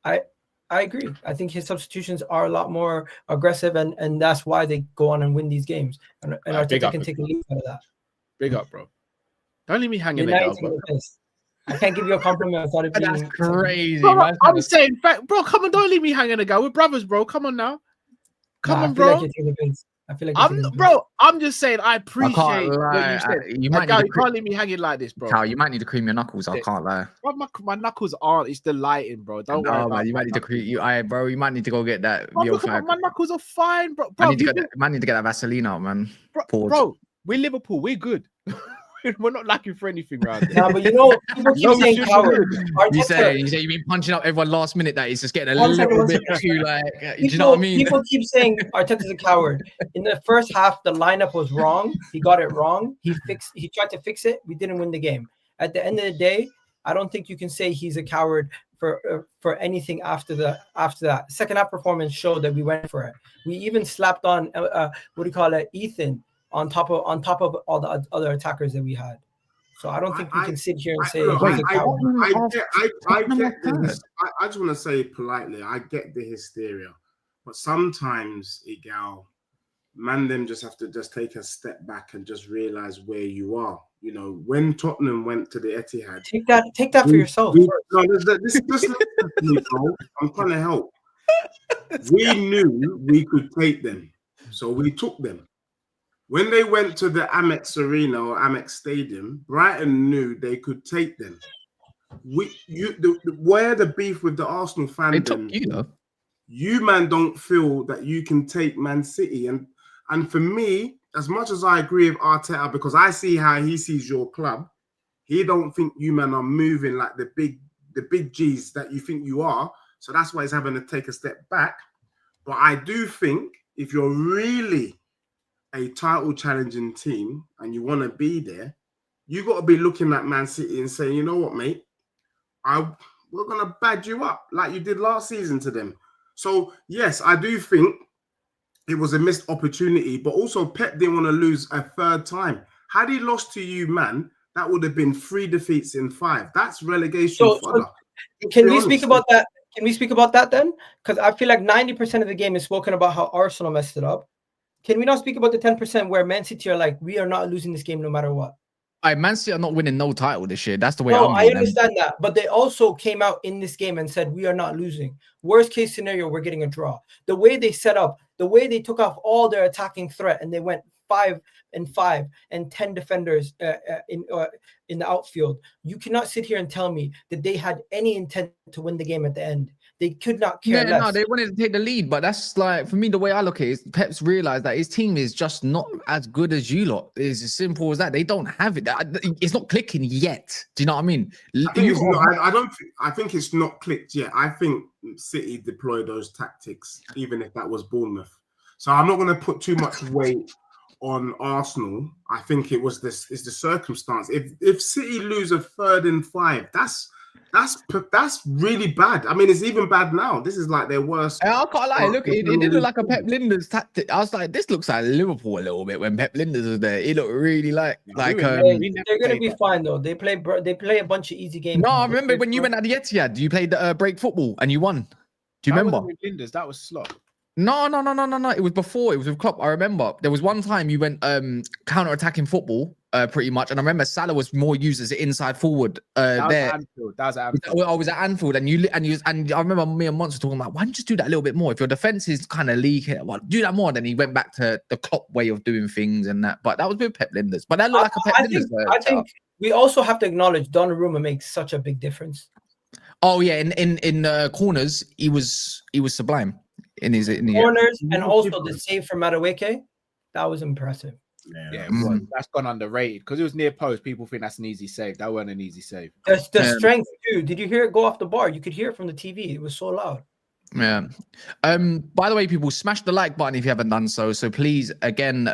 I agree. I think his substitutions are a lot more aggressive, and that's why they go on and win these games. And Arteta can take a lead out of that. Big up, bro. Don't leave me hanging there, bro. I can't give you a compliment without it being that's crazy. Bro, I'm saying, bro, come on, don't leave me hanging again. We're brothers, bro. Come on now. Come on, bro. I feel like I'm just saying, I appreciate what you said. You can't leave me hanging like this, bro. Cal, you might need to cream your knuckles. I can't lie. Bro, my knuckles aren't. It's the lighting, bro. Don't worry. Man, you might need to cream. You might need to go get that. Bro, my knuckles are fine, bro. I need to get that Vaseline out, man. Bro, we're Liverpool. We're good. We're not lacking for anything, right? No, but people keep saying coward. You say you've been punching up everyone last minute. That is just getting a little bit too like. Do you know what I mean? People keep saying Arteta's a coward. In the first half, the lineup was wrong. He got it wrong. He tried to fix it. We didn't win the game. At the end of the day, I don't think you can say he's a coward for anything after that. Second half performance showed that we went for it. We even slapped on Ethan. On top of all the other attackers that we had. So I don't think we can sit here and say he's a coward. I get this. I just want to say politely, I get the hysteria. But sometimes, Egal, man, them just have to just take a step back and just realize where you are. You know, when Tottenham went to the Etihad, take that for yourself. Just listen to me, bro. I'm trying to help. We knew we could take them, so we took them. When they went to the Amex Arena or Amex Stadium, Brighton knew they could take them. Where the beef with the Arsenal fandom? They took you, though. You, man, don't feel that you can take Man City, and for me, as much as I agree with Arteta, because I see how he sees your club, he don't think you, man, are moving like the big G's that you think you are. So that's why he's having to take a step back. But I do think if you're really a title challenging team and you want to be there, you got to be looking at Man City and saying, you know what, mate, we're going to badge you up like you did last season to them. So, yes, I do think it was a missed opportunity, but also Pep didn't want to lose a third time. Had he lost to you, man, that would have been 3 defeats in 5. That's relegation fodder. Can we speak about that? Can we speak about that then? Because I feel like 90% of the game is spoken about how Arsenal messed it up. Can we not speak about the 10% where Man City are like, we are not losing this game no matter what? Man City are not winning no title this year. That's the way I understand that. But they also came out in this game and said, we are not losing. Worst case scenario, we're getting a draw. The way they set up, the way they took off all their attacking threat and they went 5 and 5 and 10 defenders in the outfield. You cannot sit here and tell me that they had any intent to win the game at the end. They could not care less. No, they wanted to take the lead, but that's like, for me, the way I look at it is Pep's realized that his team is just not as good as you lot. It's as simple as that. They don't have it. It's not clicking yet. Do you know what I mean? I think it's not clicked yet. I think City deployed those tactics, even if that was Bournemouth. So I'm not going to put too much weight on Arsenal. I think it was the circumstance. If City lose a 3rd and 5, that's really bad. I mean, it's even bad now. This is like their worst. I can't lie. Look, it did look like a Pep Linders tactic. I was like, this looks like Liverpool a little bit when Pep Linders was there. It looked really like. They're going to be fine though. They play a bunch of easy games. No, I remember when you went at the Etihad, you played break football and you won. Do you remember? With Linders, that was slot. No. It was before. It was with Klopp. I remember there was one time you went counter-attacking football. Pretty much, and I remember Salah was more used as an inside forward. That was at Anfield. I was at Anfield, and I remember me and Monts were talking about, why don't you just do that a little bit more? If your defense is kind of leaking, well, do that more. Then he went back to the Klopp way of doing things and that. But that was with Pep Linders. But that looked like a Pep Linders. I think we also have to acknowledge Donnarumma makes such a big difference. Oh yeah, in corners, he was sublime in the corners, and also the save from Madueke. That was impressive. Yeah, that's gone underrated because it was near post. People think that's an easy save. That wasn't an easy save. The strength, too. Did you hear it go off the bar? You could hear it from the TV. It was so loud. Yeah. By the way, people, smash the like button if you haven't done so. So please, again,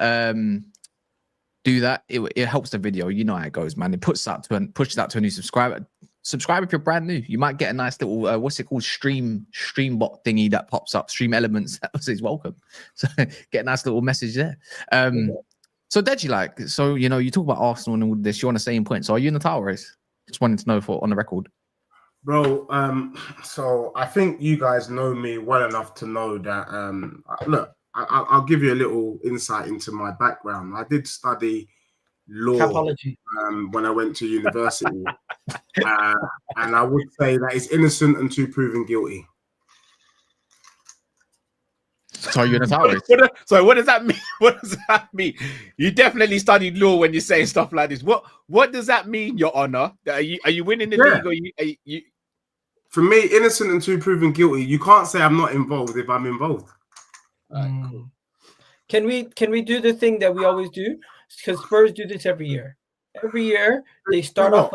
do that. It helps the video. You know how it goes, man. It pushes out to a new subscriber. Subscribe if you're brand new. You might get a nice little what's it called, stream bot thingy that pops up. Stream elements that says welcome. So get a nice little message there. So Deji, you talk about Arsenal and all this. You're on the same point. So are you in the title race? Just wanted to know on the record. Bro, so I think you guys know me well enough to know that look, I'll give you a little insight into my background. I did study law when I went to university. And I would say that it's innocent until proven guilty. So you're in a title race. So what does that mean? What does that mean? You definitely studied law when you say stuff like this. What does that mean, Your Honor? Are you winning the league? Or you? For me, innocent until proven guilty. You can't say I'm not involved if I'm involved. Cool. Can we do the thing that we always do? Because Spurs do this every year. Every year they start off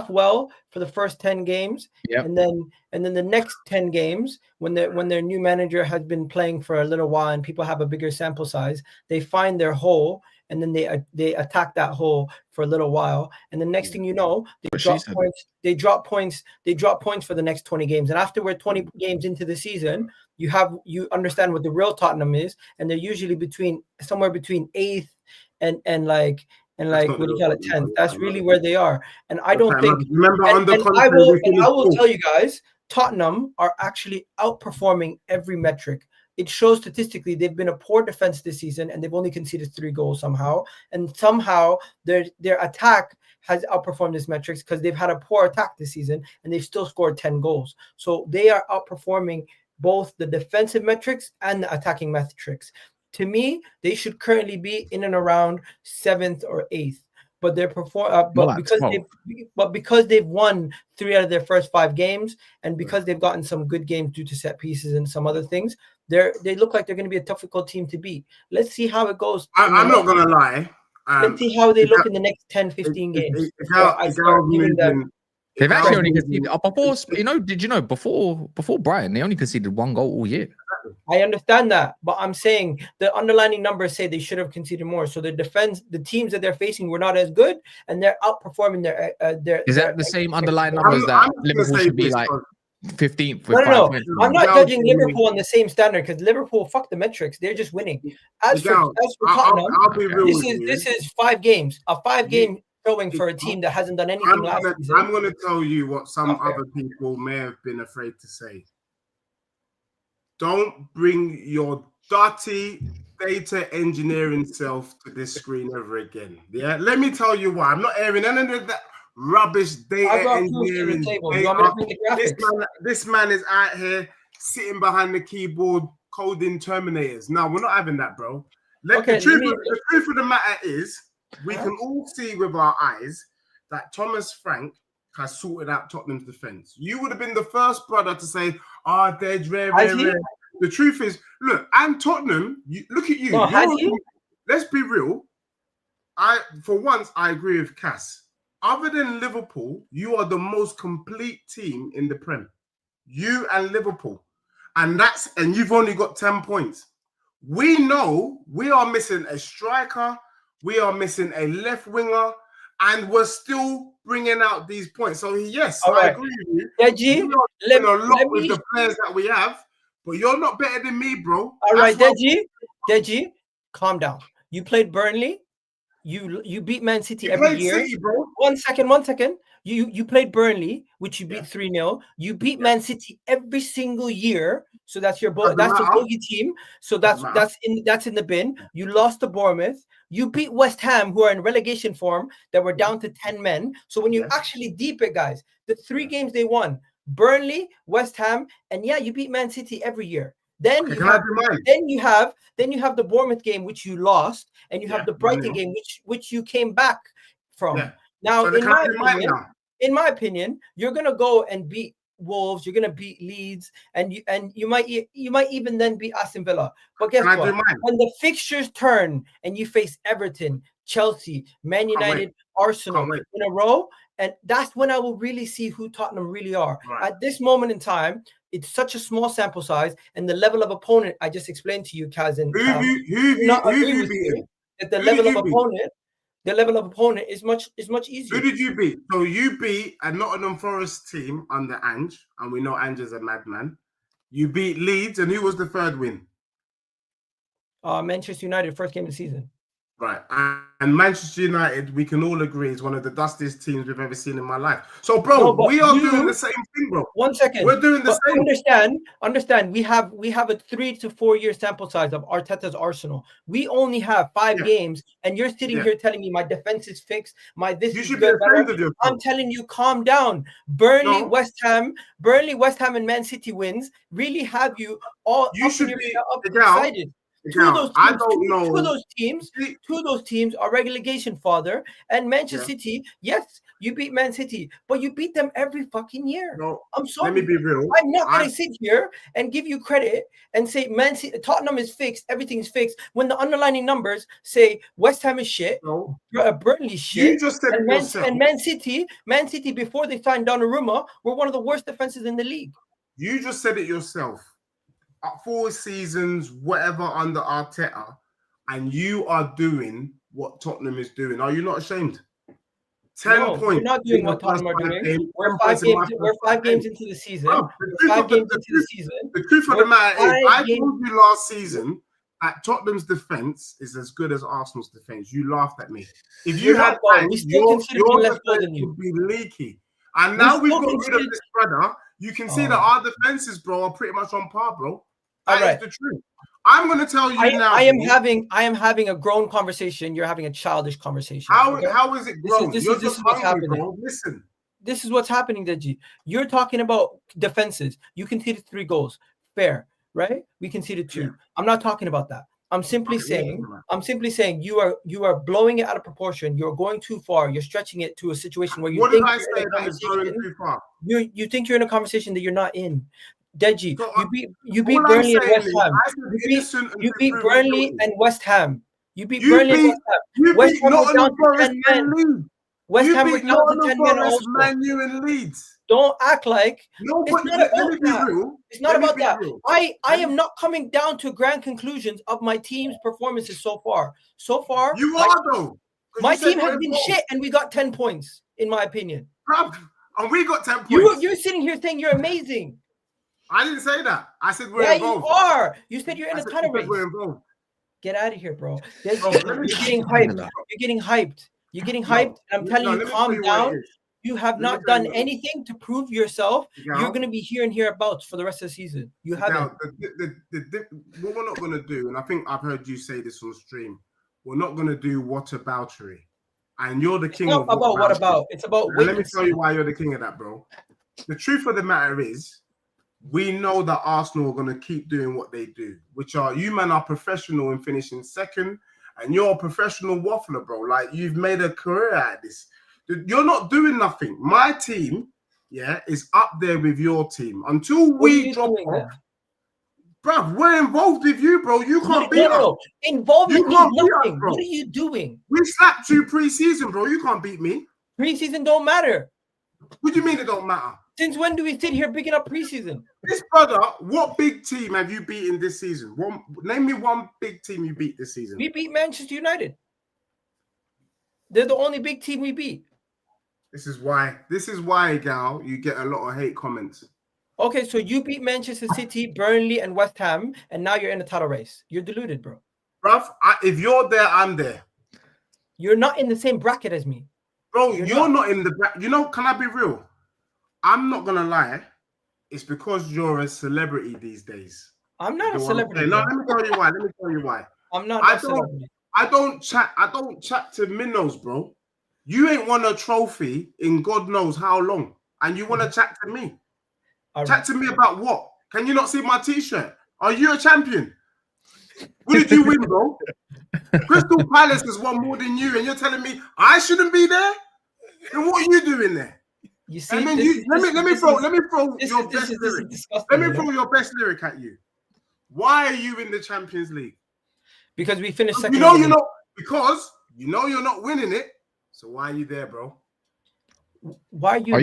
well for the first 10 games, and then the next 10 games, when their new manager has been playing for a little while and people have a bigger sample size, they find their hole and then they attack that hole for a little while, and the next thing you know, they drop points for the next 20 games, and after we're 20 games into the season, you understand what the real Tottenham is, and they're usually somewhere between 8th and like what do you call it, 10th. That's really where they are. And I don't think. Remember, I will tell you guys, Tottenham are actually outperforming every metric it shows statistically they've been a poor defense this season, and they've only conceded 3 goals somehow. And somehow their attack has outperformed these metrics because they've had a poor attack this season, and they've still scored 10 goals. So they are outperforming both the defensive metrics and the attacking metrics. To me, they should currently be in and around 7th or 8th. But they're because they've won 3 out of their first 5 games, and because they've gotten some good games due to set pieces and some other things, they look like they're going to be a difficult team to beat. Let's see how it goes. I'm not going to lie. Let's see how they look in the next 10, 15 games. They've actually only conceded before. Did you know before Brighton, they only conceded 1 goal all year. I understand that, but I'm saying the underlying numbers say they should have conceded more. So the teams that they're facing were not as good, and they're outperforming their. Is that the same underlying numbers that Liverpool should be like 15th? No. I'm not judging Liverpool on the same standard because Liverpool, fuck the metrics, they're just winning. As for Tottenham, this is 5 games, a 5-game showing for a team that hasn't done anything last season. I'm going to tell you what some other people may have been afraid to say. Don't bring your dirty data engineering self to this screen ever again. Yeah, let me tell you why. I'm not airing any of that rubbish data engineering. This man is out here sitting behind the keyboard coding Terminators. No, we're not having that, bro. The truth of the matter is, we can all see with our eyes that Thomas Frank has sorted out Tottenham's defense. You would have been the first brother to say, Deji, rare. The truth is, look, and Tottenham, look at you. Let's be real. For once, I agree with Cass. Other than Liverpool, you are the most complete team in the Prem. You and Liverpool. And you've only got 10 points. We know we are missing a striker. We are missing a left winger, and we're still bringing out these points. So yes, I agree with you. Deji, a lot with the players that we have, but you're not better than me, bro. All right, Deji, calm down. You played Burnley. You beat Man City every year. City, bro. One second. You played Burnley, which you beat 3-0. You beat Man City every single year. So that's your that's the bogey team. So that's in the bin. You lost to Bournemouth. You beat West Ham, who are in relegation form, that were down to 10 men. So when you actually deep it, guys, the 3 games they won, Burnley, West Ham, and you beat Man City every year. Then you have the Bournemouth game, which you lost, and you have the Brighton game, which you came back from. Yeah. Now, so in my opinion, you're gonna go and beat Wolves, you're gonna beat Leeds, and you might even then beat Aston Villa. But guess what? When the fixtures turn and you face Everton, Chelsea, Man United, Arsenal in a row, and that's when I will really see who Tottenham really are. Right. At this moment in time, it's such a small sample size, and the level of opponent I just explained to you, Kaz, and the level of opponent is much easier. Who did you beat? So you beat a Nottingham Forest team under Ange, and we know Ange is a madman. You beat Leeds, and who was the 3rd win? Manchester United, first game of the season. Right, and Manchester United, we can all agree, is one of the dustiest teams we've ever seen in my life. So, bro, we are doing the same thing, bro. 1 second, we're doing the same. Understand. We have a 3 to 4 year sample size of Arteta's Arsenal. We only have 5 games, and you're sitting here telling me my defense is fixed. You should be ashamed of yourself. I'm telling you, calm down. Burnley, West Ham, and Man City wins really have you all. You should be excited. Two of Now, those teams are relegation fodder, and Manchester City. Yes, you beat Man City, but you beat them every fucking year. No, I'm sorry. Let me be real. I'm not going to sit here and give you credit and say Tottenham is fixed, everything's fixed, when the underlying numbers say West Ham is shit, Burnley shit. You just said and Man City before they signed Donnarumma were one of the worst defenses in the league. You just said it yourself. 4 seasons, whatever, under Arteta, and you are doing what Tottenham is doing. Are you not ashamed? 10 points. We're not doing what Tottenham are doing. We're 5 games into the season. The truth of the matter is, I told you last season that Tottenham's defense is as good as Arsenal's defense. You laughed at me. If you had your defense would be leaky. And now we've got rid of this brother. You can see that our defenses, bro, are pretty much on par, bro. That is the truth. I'm going to tell you now. I am having a grown conversation. You're having a childish conversation. How is it grown? This is what's happening. Bro. Listen. This is what's happening, Deji. You're talking about defenses. You conceded 3 goals. Fair, right? We conceded 2. Yeah. I'm not talking about that. I'm simply saying you are blowing it out of proportion. You're going too far. You're stretching it to a situation where you think you think you're in a conversation that you're not in. Deji, so, you beat Burnley and West Ham. You beat Burnley and West Ham. You beat Burnley and West Ham. West Ham was down to 10 men. West Ham was down to 10 men also. Man U and Leeds. Don't act like it's not about that. I am not coming down to grand conclusions of my team's performances so far. So far, you are though. My team has been shit, and we got 10 points, in my opinion. And we got 10 points. You're sitting here saying you're amazing. I didn't say that. I said we're involved. You are. You said you're in a title race. We're involved. Get out of here, bro. You're getting hyped. You're getting hyped. You're getting hyped. And I'm telling you, calm down. You have not done anything to prove yourself. You're going to be hereabouts for the rest of the season. You haven't. What we're not going to do, and I think I've heard you say this on stream, we're not going to do whataboutery. And you're the king of what about. It's about let me tell you why you're the king of that, bro. The truth of the matter is, we know that Arsenal are going to keep doing what they do, which are you man are professional in finishing second, and you're a professional waffler, bro. Like, you've made a career out of this. You're not doing nothing. My team, is up there with your team. Until we drop off, bro, we're involved with you, bro. You can't beat us. Involvement means nothing. What are you doing? We slapped you pre-season, bro. You can't beat me. Preseason don't matter. What do you mean it don't matter? Since when do we sit here picking up preseason? This brother, what big team have you beaten this season? Name me one big team you beat this season. We beat Manchester United. They're the only big team we beat. This is why, Gal, you get a lot of hate comments. Okay, so you beat Manchester City, Burnley, and West Ham, and now you're in the title race. You're deluded, bro. Bruv, if you're there, I'm there. You're not in the same bracket as me. Bro, you're not in the bracket. You know, can I be real? I'm not going to lie. It's because you're a celebrity these days. I'm not a celebrity. No, let me tell you why. I'm not a celebrity. I don't chat to minnows, bro. You ain't won a trophy in God knows how long, and you want to chat to me. Chat to me about what? Can you not see my t-shirt? Are you a champion? What did you win, bro? Crystal Palace has won more than you, and you're telling me I shouldn't be there? Then what are you doing there? You see, and then let me throw your best lyric. Let me throw your best lyric at you. Why are you in the Champions League? Because we finished second. Because you're not winning it. So why are you there, bro? Why are you?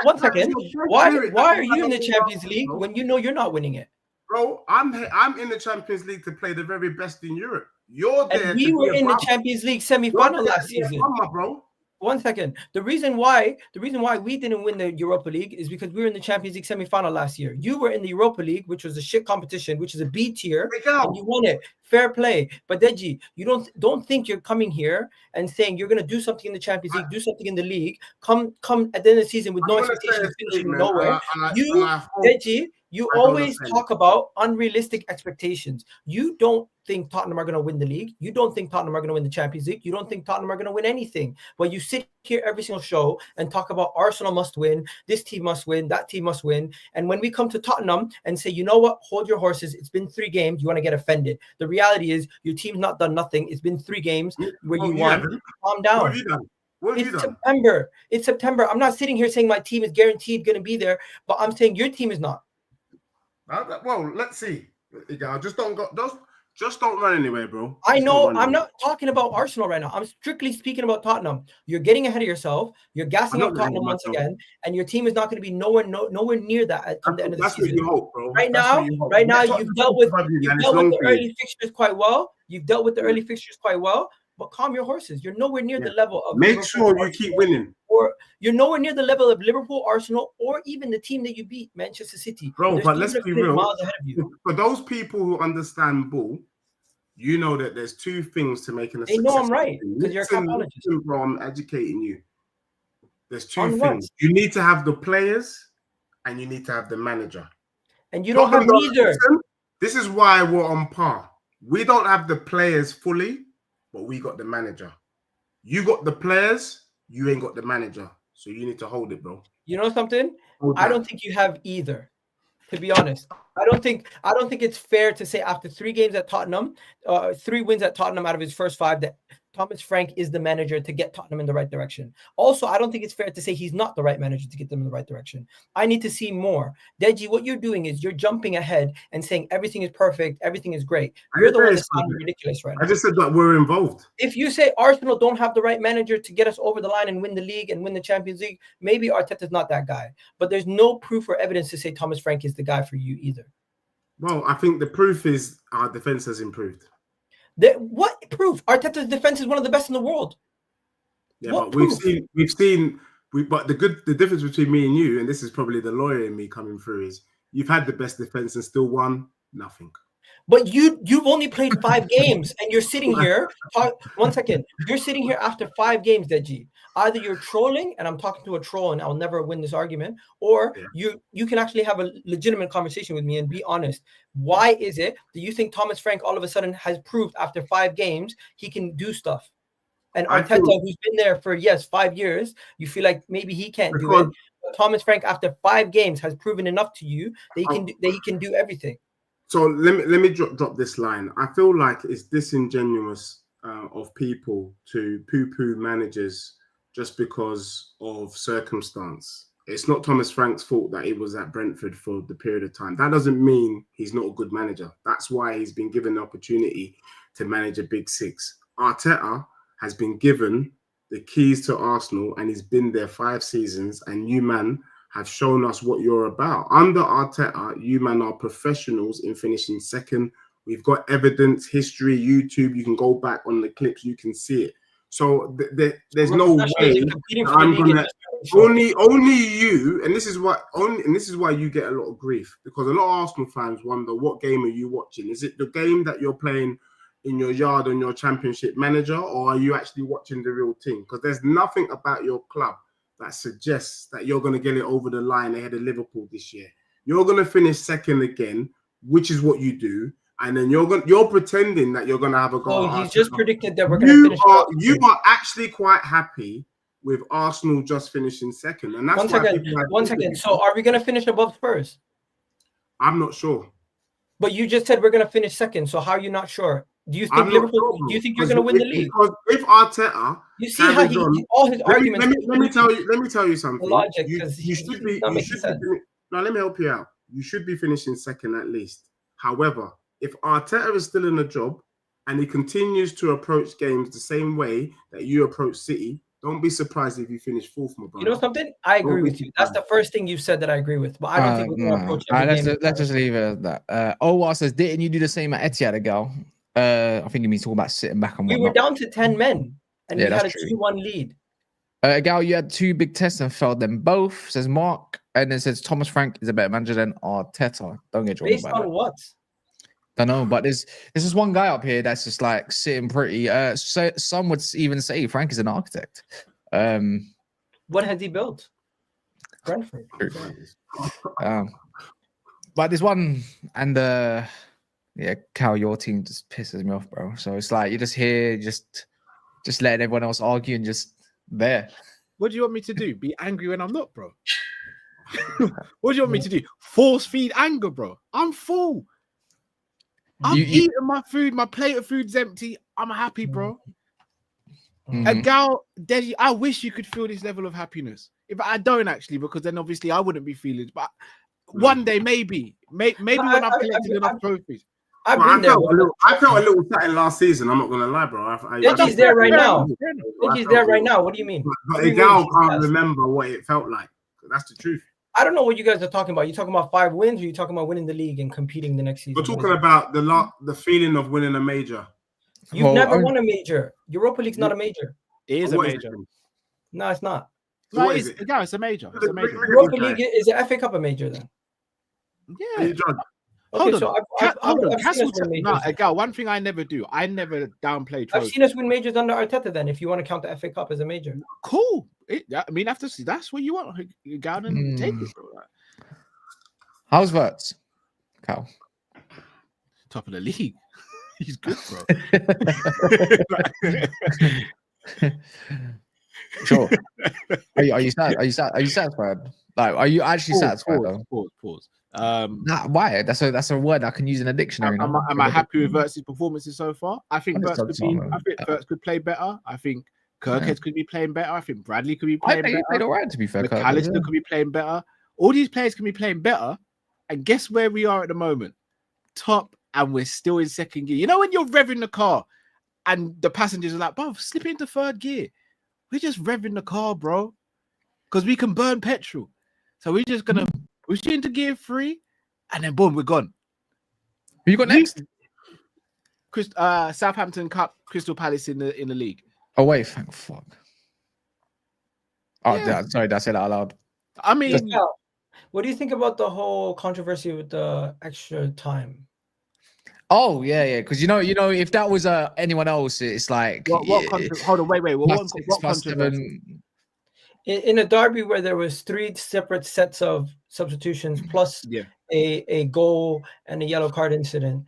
One second. Why are you in the Champions League when you know you're not winning it? Bro, I'm in the Champions League to play the very best in Europe. You're there. And we were in the Champions League semi-final last season. Bro. One second. The reason why we didn't win the Europa League is because we were in the Champions League semi-final last year. You were in the Europa League, which was a shit competition, which is a B tier, and you won it. Fair play. But Deji, you don't think you're coming here and saying you're gonna do something in the Champions League, do something in the league, come at the end of the season with no expectations, finishing nowhere. Deji, you always talk about unrealistic expectations. You don't think Tottenham are going to win the league. You don't think Tottenham are going to win the Champions League. You don't think Tottenham are going to win anything. But you sit here every single show and talk about Arsenal must win, this team must win, that team must win. And when we come to Tottenham and say, you know what, hold your horses. It's been 3 games. You want to get offended. The reality is your team's not done nothing. It's been 3 games where you won. Calm down. What have you done? It's September. It's September. I'm not sitting here saying my team is guaranteed going to be there, but I'm saying your team is not. Well, let's see. Just don't run anywhere, bro. I know. I'm not talking about Arsenal right now. I'm strictly speaking about Tottenham. You're getting ahead of yourself. You're gassing up Tottenham once again, and your team is not going to be nowhere near that at the end of the season. That's what you hope, bro. Right now, you've dealt with the early fixtures quite well. But calm your horses. You're nowhere near the level of. Make sure you keep winning. Or you're nowhere near the level of Liverpool, Arsenal, or even the team that you beat, Manchester City. Bro, but let's be real. For those people who understand ball, you know that there's 2 things to making a success. They know I'm right because you're a capologist. Bro, I'm educating you. There's 2 things. You need to have the players, and you need to have the manager. and you don't have neither. Listen, this is why we're on par. We don't have the players fully, but we got the manager. You got the players, you ain't got the manager. So you need to hold it, bro. You know something? I don't think you have either. To be honest, I don't think it's fair to say after 3 games at Tottenham, 3 wins at Tottenham out of his first 5, that Thomas Frank is the manager to get Tottenham in the right direction. Also, I don't think it's fair to say he's not the right manager to get them in the right direction. I need to see more. Deji, what you're doing is you're jumping ahead and saying everything is perfect, everything is great. You're the one that's sounding ridiculous right now. I just said that we're involved. If you say Arsenal don't have the right manager to get us over the line and win the league and win the Champions League, maybe Arteta's not that guy. But there's no proof or evidence to say Thomas Frank is the guy for you either. Well, I think the proof is our defense has improved. What proof? Arteta's defense is one of the best in the world. Yeah, what but we've seen. But the difference between me and you, and this is probably the lawyer in me coming through, is you've had the best defense and still won nothing. But you've only played 5 games, and you're sitting here. One second, you're sitting here after 5 games, Deji. Either you're trolling, and I'm talking to a troll, and I'll never win this argument, or you can actually have a legitimate conversation with me and be honest. Why is it that you think Thomas Frank all of a sudden has proved after 5 games he can do stuff? And Arteta, who's been there for 5 years, you feel like maybe he can't do it. But Thomas Frank, after 5 games, has proven enough to you that he can do everything. So let me drop this line. I feel like it's disingenuous of people to poo-poo managers just because of circumstance. It's not Thomas Frank's fault that he was at Brentford for the period of time. That doesn't mean he's not a good manager. That's why he's been given the opportunity to manage a big 6. Arteta has been given the keys to Arsenal and he's been there 5 seasons, and you man have shown us what you're about. Under Arteta, you man are professionals in finishing second. We've got evidence, history, YouTube. You can go back on the clips, you can see it. So there's no way I'm gonna only you, and this is why you get a lot of grief, because a lot of Arsenal fans wonder, what game are you watching? Is it the game that you're playing in your yard on your Championship manager, or are you actually watching the real team? Because there's nothing about your club that suggests that you're going to get it over the line ahead of Liverpool this year. You're going to finish second again, which is what you do, and then you're pretending that you're going to have a goal. Oh, he's just predicted that we're going to finish. You are actually quite happy with Arsenal just finishing second, and that's one second. So, are we going to finish above Spurs? I'm not sure. But you just said we're going to finish second. So, how are you not sure? Do you think Liverpool? Sure, do you think you're going to win the league? Because if Arteta, you see how all his arguments. Let me tell you something. Logic, you should be. Now let me help you out. You should be finishing second at least. However, if Arteta is still in the job and he continues to approach games the same way that you approach City, don't be surprised if you finish 4th, my brother. You know something? I agree with you. That's the first thing you've said that I agree with. But I don't think we're going to approach every game. Let's just leave it at that. Owar says, didn't you do the same at Etihad, Egal? I think you mean talking about sitting back and whatnot. We were down to 10 men and we had a 2-1 lead. Egal, you had 2 big tests and failed them both, says Mark. And then says Thomas Frank is a better manager than Arteta. Don't get drawn based on what? Don't know, but there's this one guy up here that's just like sitting pretty. So some would even say Frank is an architect. What has he built? Brentford. But there's one, and Cal, your team just pisses me off, bro. So it's like you're just here, just letting everyone else argue and just there. What do you want me to do? Be angry when I'm not, bro? What do you want me to do? Force feed anger, bro? I'm full. I'm eating my food. My plate of food's empty. I'm happy, bro. Egal, Deji, I wish you could feel this level of happiness. If I don't actually, because then obviously I wouldn't be feeling it. But one day, maybe when I've collected enough trophies. I felt a little something last season. I'm not gonna lie, bro. Deji's there right now. Deji's there right now. What do you mean? But Egal can't remember what it felt like. That's the truth. I don't know what you guys are talking about. You talking about 5 wins, or you talking about winning the league and competing the next season? We're talking about the feeling of winning a major. You've never won a major. Europa League's not a major. It is a major. No, it's not. So no, it's a major. It's a major. Europa League is the FA Cup a major then? Yeah. Okay, so Egal, one thing I never do, I never downplay trophies. I've seen us win majors under Arteta then, if you want to count the FA Cup as a major. Cool. I mean, that's what you want. Egal, and take it, bro. How's that? Cal? Top of the league. He's good, bro. Sure. Are you satisfied? Like, are you actually satisfied though? Pause. Nah, why? That's a word I can use in a dictionary. Am I happy with Vert's performances so far? I think Verts could play better. I think Kirkhead could be playing better. I think Bradley could be playing better. He played all right, to be fair. McAllister could be playing better. All these players can be playing better. And guess where we are at the moment? Top, and we're still in second gear. You know when you're revving the car and the passengers are like, bro, slip into third gear. We're just revving the car, bro. Because we can burn petrol. So we're just going to push it into gear 3 and then boom, we're gone. Who you got next? Southampton Cup, Crystal Palace in the league. Oh, wait, thank fuck. Oh, Yeah. sorry, did I say that out loud? I mean... What do you think about the whole controversy with the extra time? Oh yeah, because you know, if that was anyone else, it's like what hold on, wait. What controversy? In a derby where there was 3 separate sets of substitutions plus a goal and a yellow card incident,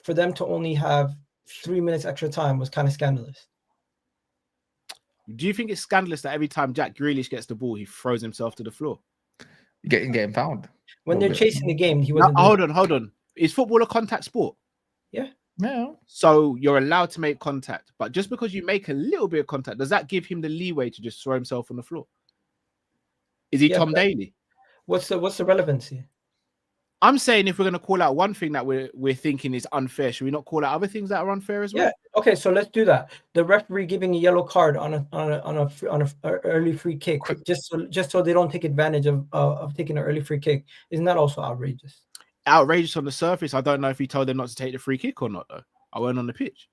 for them to only have 3 minutes extra time was kind of scandalous. Do you think it's scandalous that every time Jack Grealish gets the ball, he throws himself to the floor? Getting fouled. When they're chasing the game, he wasn't. Hold on. Is football a contact sport? Yeah. So you're allowed to make contact, but just because you make a little bit of contact, does that give him the leeway to just throw himself on the floor? Is he Tom Daly? What's the relevancy? I'm saying if we're going to call out one thing that we're thinking is unfair, should we not call out other things that are unfair as well? Yeah. Okay, so let's do that. The referee giving a yellow card on a early free kick, just so they don't take advantage of taking an early free kick. Isn't that also outrageous? Outrageous on the surface. I don't know if he told them not to take the free kick or not, though. I weren't on the pitch.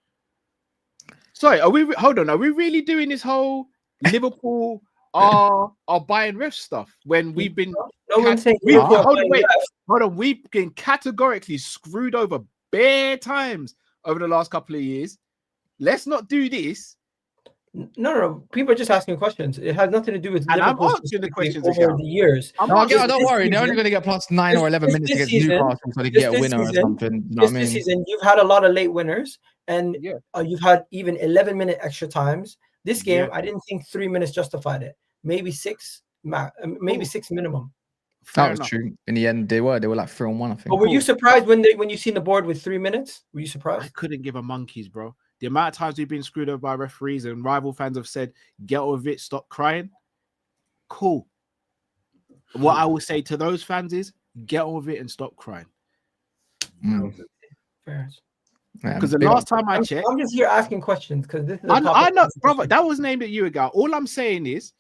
Sorry, are we really doing this whole Liverpool are buying ref stuff when we've been? No one's saying. Hold on. We've been categorically screwed over bare times over the last couple of years. Let's not do this. No. People are just asking questions. It has nothing to do with. And Liverpool I'm answering the questions over the years. Don't worry. They're only going to get plus 9 or 11 minutes against Newcastle, so they get a winner or something. You know what I mean? This season, you've had a lot of late winners, and you've had even 11-minute extra times. This game, I didn't think 3 minutes justified it. Maybe 6, maybe 6 minimum. That was true. In the end, they were like 3-on-1, I think. But were you surprised when you seen the board with 3 minutes? Were you surprised? I couldn't give a monkeys, bro. The amount of times we've been screwed over by referees and rival fans have said, "Get over it, stop crying." Cool. What I will say to those fans is, get on with it and stop crying. Fair. Because the last time I checked, I'm just here asking questions because this is. I know, brother. That was named at you, Egal. All I'm saying is,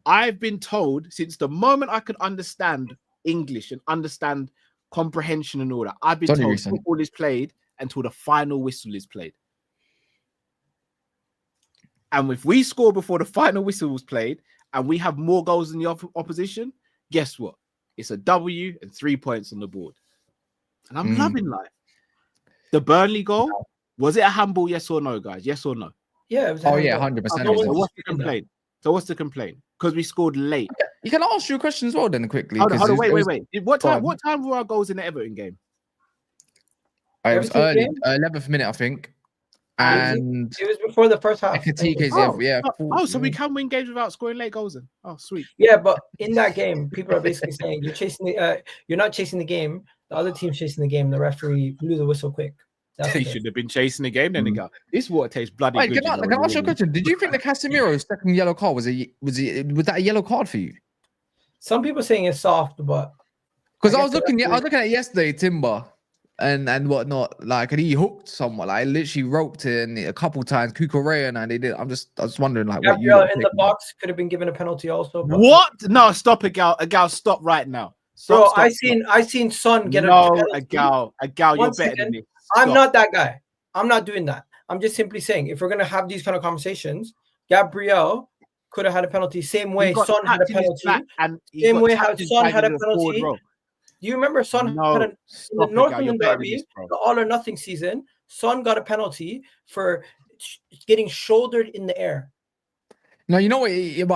I've been told since the moment I could understand English and understand comprehension and all that, I've been told football is played until the final whistle is played. And if we score before the final whistle was played and we have more goals than the opposition, guess what? It's a W and 3 points on the board. And I'm loving life. The Burnley goal, was it a handball? Yes or no, guys? Yes or no? Yeah. It was 100%. So what's the complaint? Because we scored late. You can ask you a question as well then quickly. Hold on, wait. What time were our goals in the Everton game? It was early, 11th minute, I think. And it was before the first half. So we can win games without scoring late goals then. Oh, sweet. Yeah, but in that game, people are basically saying you're not chasing the game. The other team's chasing the game. The referee blew the whistle quick. They should have been chasing the game then. This water tastes bloody good. Can I ask you a question? Did you think the Casemiro's second yellow card was that a yellow card for you? Some people saying it's soft, but because I was looking at it yesterday, Timber. And whatnot, like, and he hooked someone, like literally roped in a couple times. Kukurea and they did. I was wondering, like, what you in the box could have been given a penalty also. But... What? No, stop, Egal, stop right now. Stop, I seen Son get a penalty. Egal, you're better than me. I'm not that guy. I'm not doing that. I'm just simply saying, if we're gonna have these kind of conversations, Gabriel could have had a penalty. Same way Son had a penalty. Same way how Son had a penalty. Do you remember Son had in the North London derby, the all or nothing season? Son got a penalty for getting shouldered in the air. No, you know what? It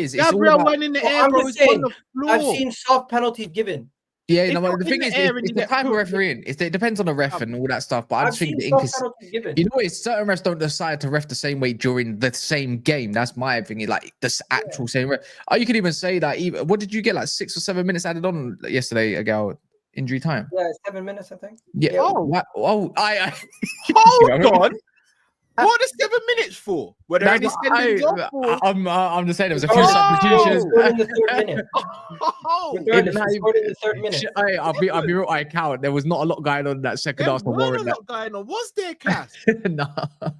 is. Gabriel went in the air, bro. I'm just saying, I've seen soft penalties given. Yeah, If no, but you're the in thing the is, air and it's you the get type of cooked, refereeing. It depends on the ref and all that stuff. But I I've just think seen the soft penalties given. you know, it's certain refs don't decide to ref the same way during the same game. That's my thing. Like the actual same ref. Oh, you could even say that. Even what did you get? Like 6 or 7 minutes added on yesterday, Egal, injury time. Yeah, 7 minutes, I think. Yeah. Yeah. I hold on. What are 7 minutes for? Were there any That's what sendings off? Or... I'm just saying there was a few Oh! substitutions. Scored in the 3rd minute. Oh, Regardless, he scored in the 3rd minute. I'll be real. I count. There was not a lot going on in that second there half. weren't a lot going on. Was there, Cass? No.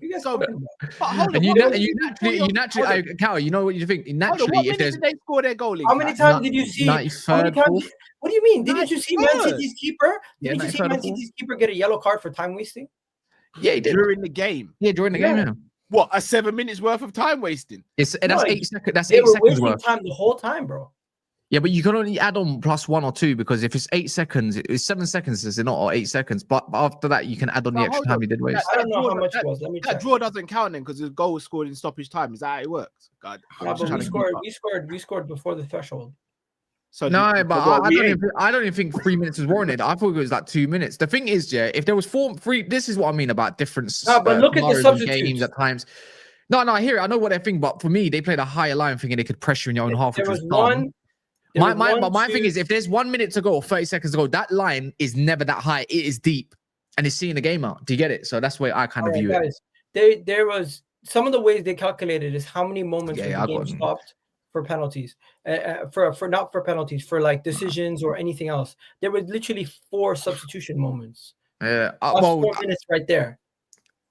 You guys So, talking but hold on. And you naturally, hold on. Cal, you know what you think? Hold on, Naturally, what if minute there's did they score their goal in? How many Cass? times did you see? 93rd, What do you mean? Didn't you see Man 93rd. City's keeper? Yeah, Didn't you see 93rd, Man City's keeper get a yellow card for time wasting? Yeah, he did. During the game. Yeah, during the game. Yeah. Yeah. What, a 7 minutes worth of time wasting? That's No, 8 seconds. That's They 8 were seconds wasting worth. time the whole time, bro. Yeah, but you can only add on plus 1 or 2 because if it's 8 seconds, it's 7 seconds, is it not, or 8 seconds? But after that, you can add on the No, extra hold time on. you did waste. I don't know how much it was. Let me That check. draw doesn't count then because the goal was scored in stoppage time. Is that how it works? God, I'm Yeah, just but trying we to keep scored. up. We scored before the threshold. So No, so but what, I don't even think 3 minutes was warranted. I thought it was like 2 minutes. The thing is, yeah, if there was 3, this is what I mean about different No, but look at the scenarios and games substitutes. at times. No, I hear it. I know what they think, but for me, they played a higher line thinking they could pressure in your own half, which There was was dumb. one. My thing is, if there's 1 minute to go or 30 seconds to go, that line is never that high. It is deep, and it's seeing the game out. Do you get it? So that's where I kind of view it. There was some of the ways they calculated is how many moments was the game stopped for penalties, for not for penalties, for like decisions or anything else. There was literally 4 substitution moments. Yeah, 4 minutes right there.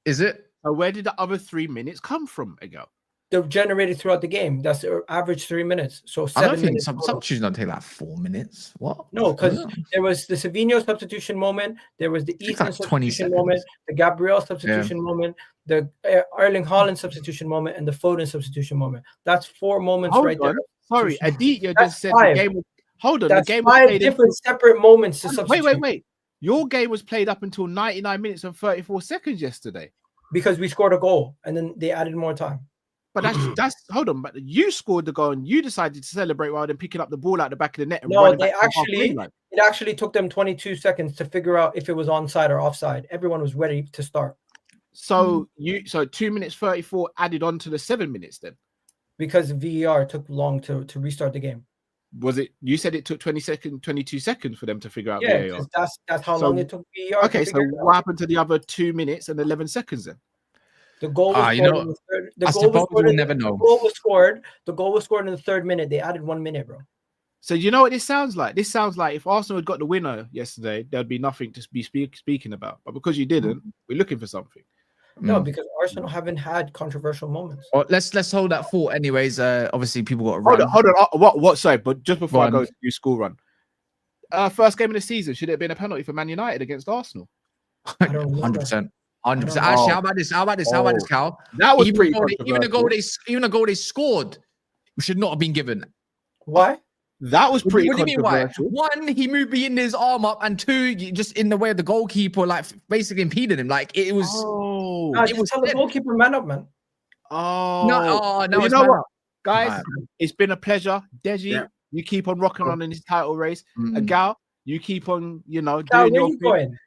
Is it? So where did the other 3 minutes come from, Egal? They're generated throughout the game. That's their average 3 minutes. So 7 I don't think minutes. substitutions don't take like 4 minutes. What? No, because there was the Savinho substitution moment, there was the Ethan like 20 substitution moment, the Gabriel substitution moment, the Erling Haaland substitution moment, and the Foden substitution moment. That's 4 moments right there. Sorry, Aditya That's just said 5. the game was. Hold on, That's the game was 5 played different separate moments to substitute. Wait. Your game was played up until 99 minutes and 34 seconds yesterday. Because we scored a goal and then they added more time. But that's hold on. But you scored the goal and you decided to celebrate rather than picking up the ball out the back of the net. And No, running they back to the halfway actually line. it actually took them 22 seconds to figure out if it was onside or offside. Everyone was ready to start. So 2 minutes 34 added on to the 7 minutes then. Because VAR took long to restart the game. Was it? You said it took 22 seconds for them to figure out Yeah, VAR. that's how long it took VAR. Okay, so what happened to the other 2 minutes and 11 seconds then? The goal was scored in the third. The goal was scored. The goal was scored in the 3rd minute. They added 1 minute, bro. So you know what this sounds like? This sounds like if Arsenal had got the winner yesterday, there'd be nothing to be speaking about. But because you didn't, we're looking for something. No, because Arsenal haven't had controversial moments. Well, let's hold that thought. Anyways, obviously people got to run. Hold on. What? Sorry, but just before I go to your school run, first game of the season, should it have been a penalty for Man United against Arsenal? 100%. 100%. Actually, how about this, Cal? That was pretty even the goal they scored should not have been given. Why? That was pretty What do you mean why? controversial. 1, he moved in his arm up, and 2, just in the way of the goalkeeper, like basically impeded him. Like it was. It was tell the goalkeeper man up, man. No, you know what, guys? It's been a pleasure, Deji. You keep on rocking on in this title race. Egal, you keep on, doing your thing. Going?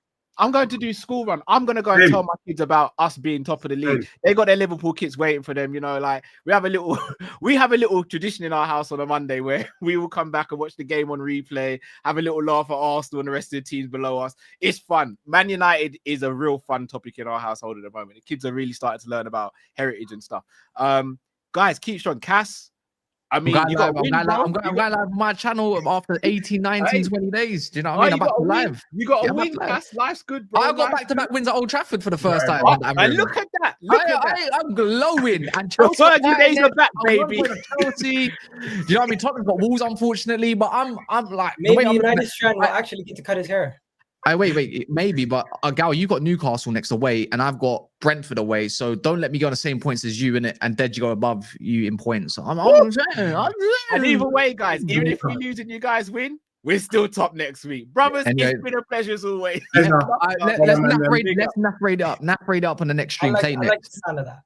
I'm going to do school run. I'm going to go and tell my kids about us being top of the league. They got their Liverpool kits waiting for them. Like we have a little tradition in our house on a Monday where we will come back and watch the game on replay, have a little laugh at Arsenal and the rest of the teams below us. It's fun. Man United is a real fun topic in our household at the moment. The kids are really starting to learn about heritage and stuff. Guys, keep strong. Cass, I mean, I'm going live on my channel after 18, 19, 20 days. Do you know what I mean? I'm back to live. You got a win, Cass. Life's good, bro. I got back-to-back wins at Old Trafford for the first time. And look at that. I'm glowing. And Chelsea days are back, baby. Chelsea. Do you know what I mean? Tottenham's got Wolves, unfortunately, but I'm like maybe United Strand will actually get to cut his hair. Wait, maybe, but Gal, you got Newcastle next away, and I've got Brentford away. So don't let me go on the same points as you in it, and Deji go above you in points. So I'm saying. And either way, guys, even if we lose and you guys win, we're still top next week, brothers. It's been a pleasure as always. Let's nap raid up on the next stream. I like the sound of that.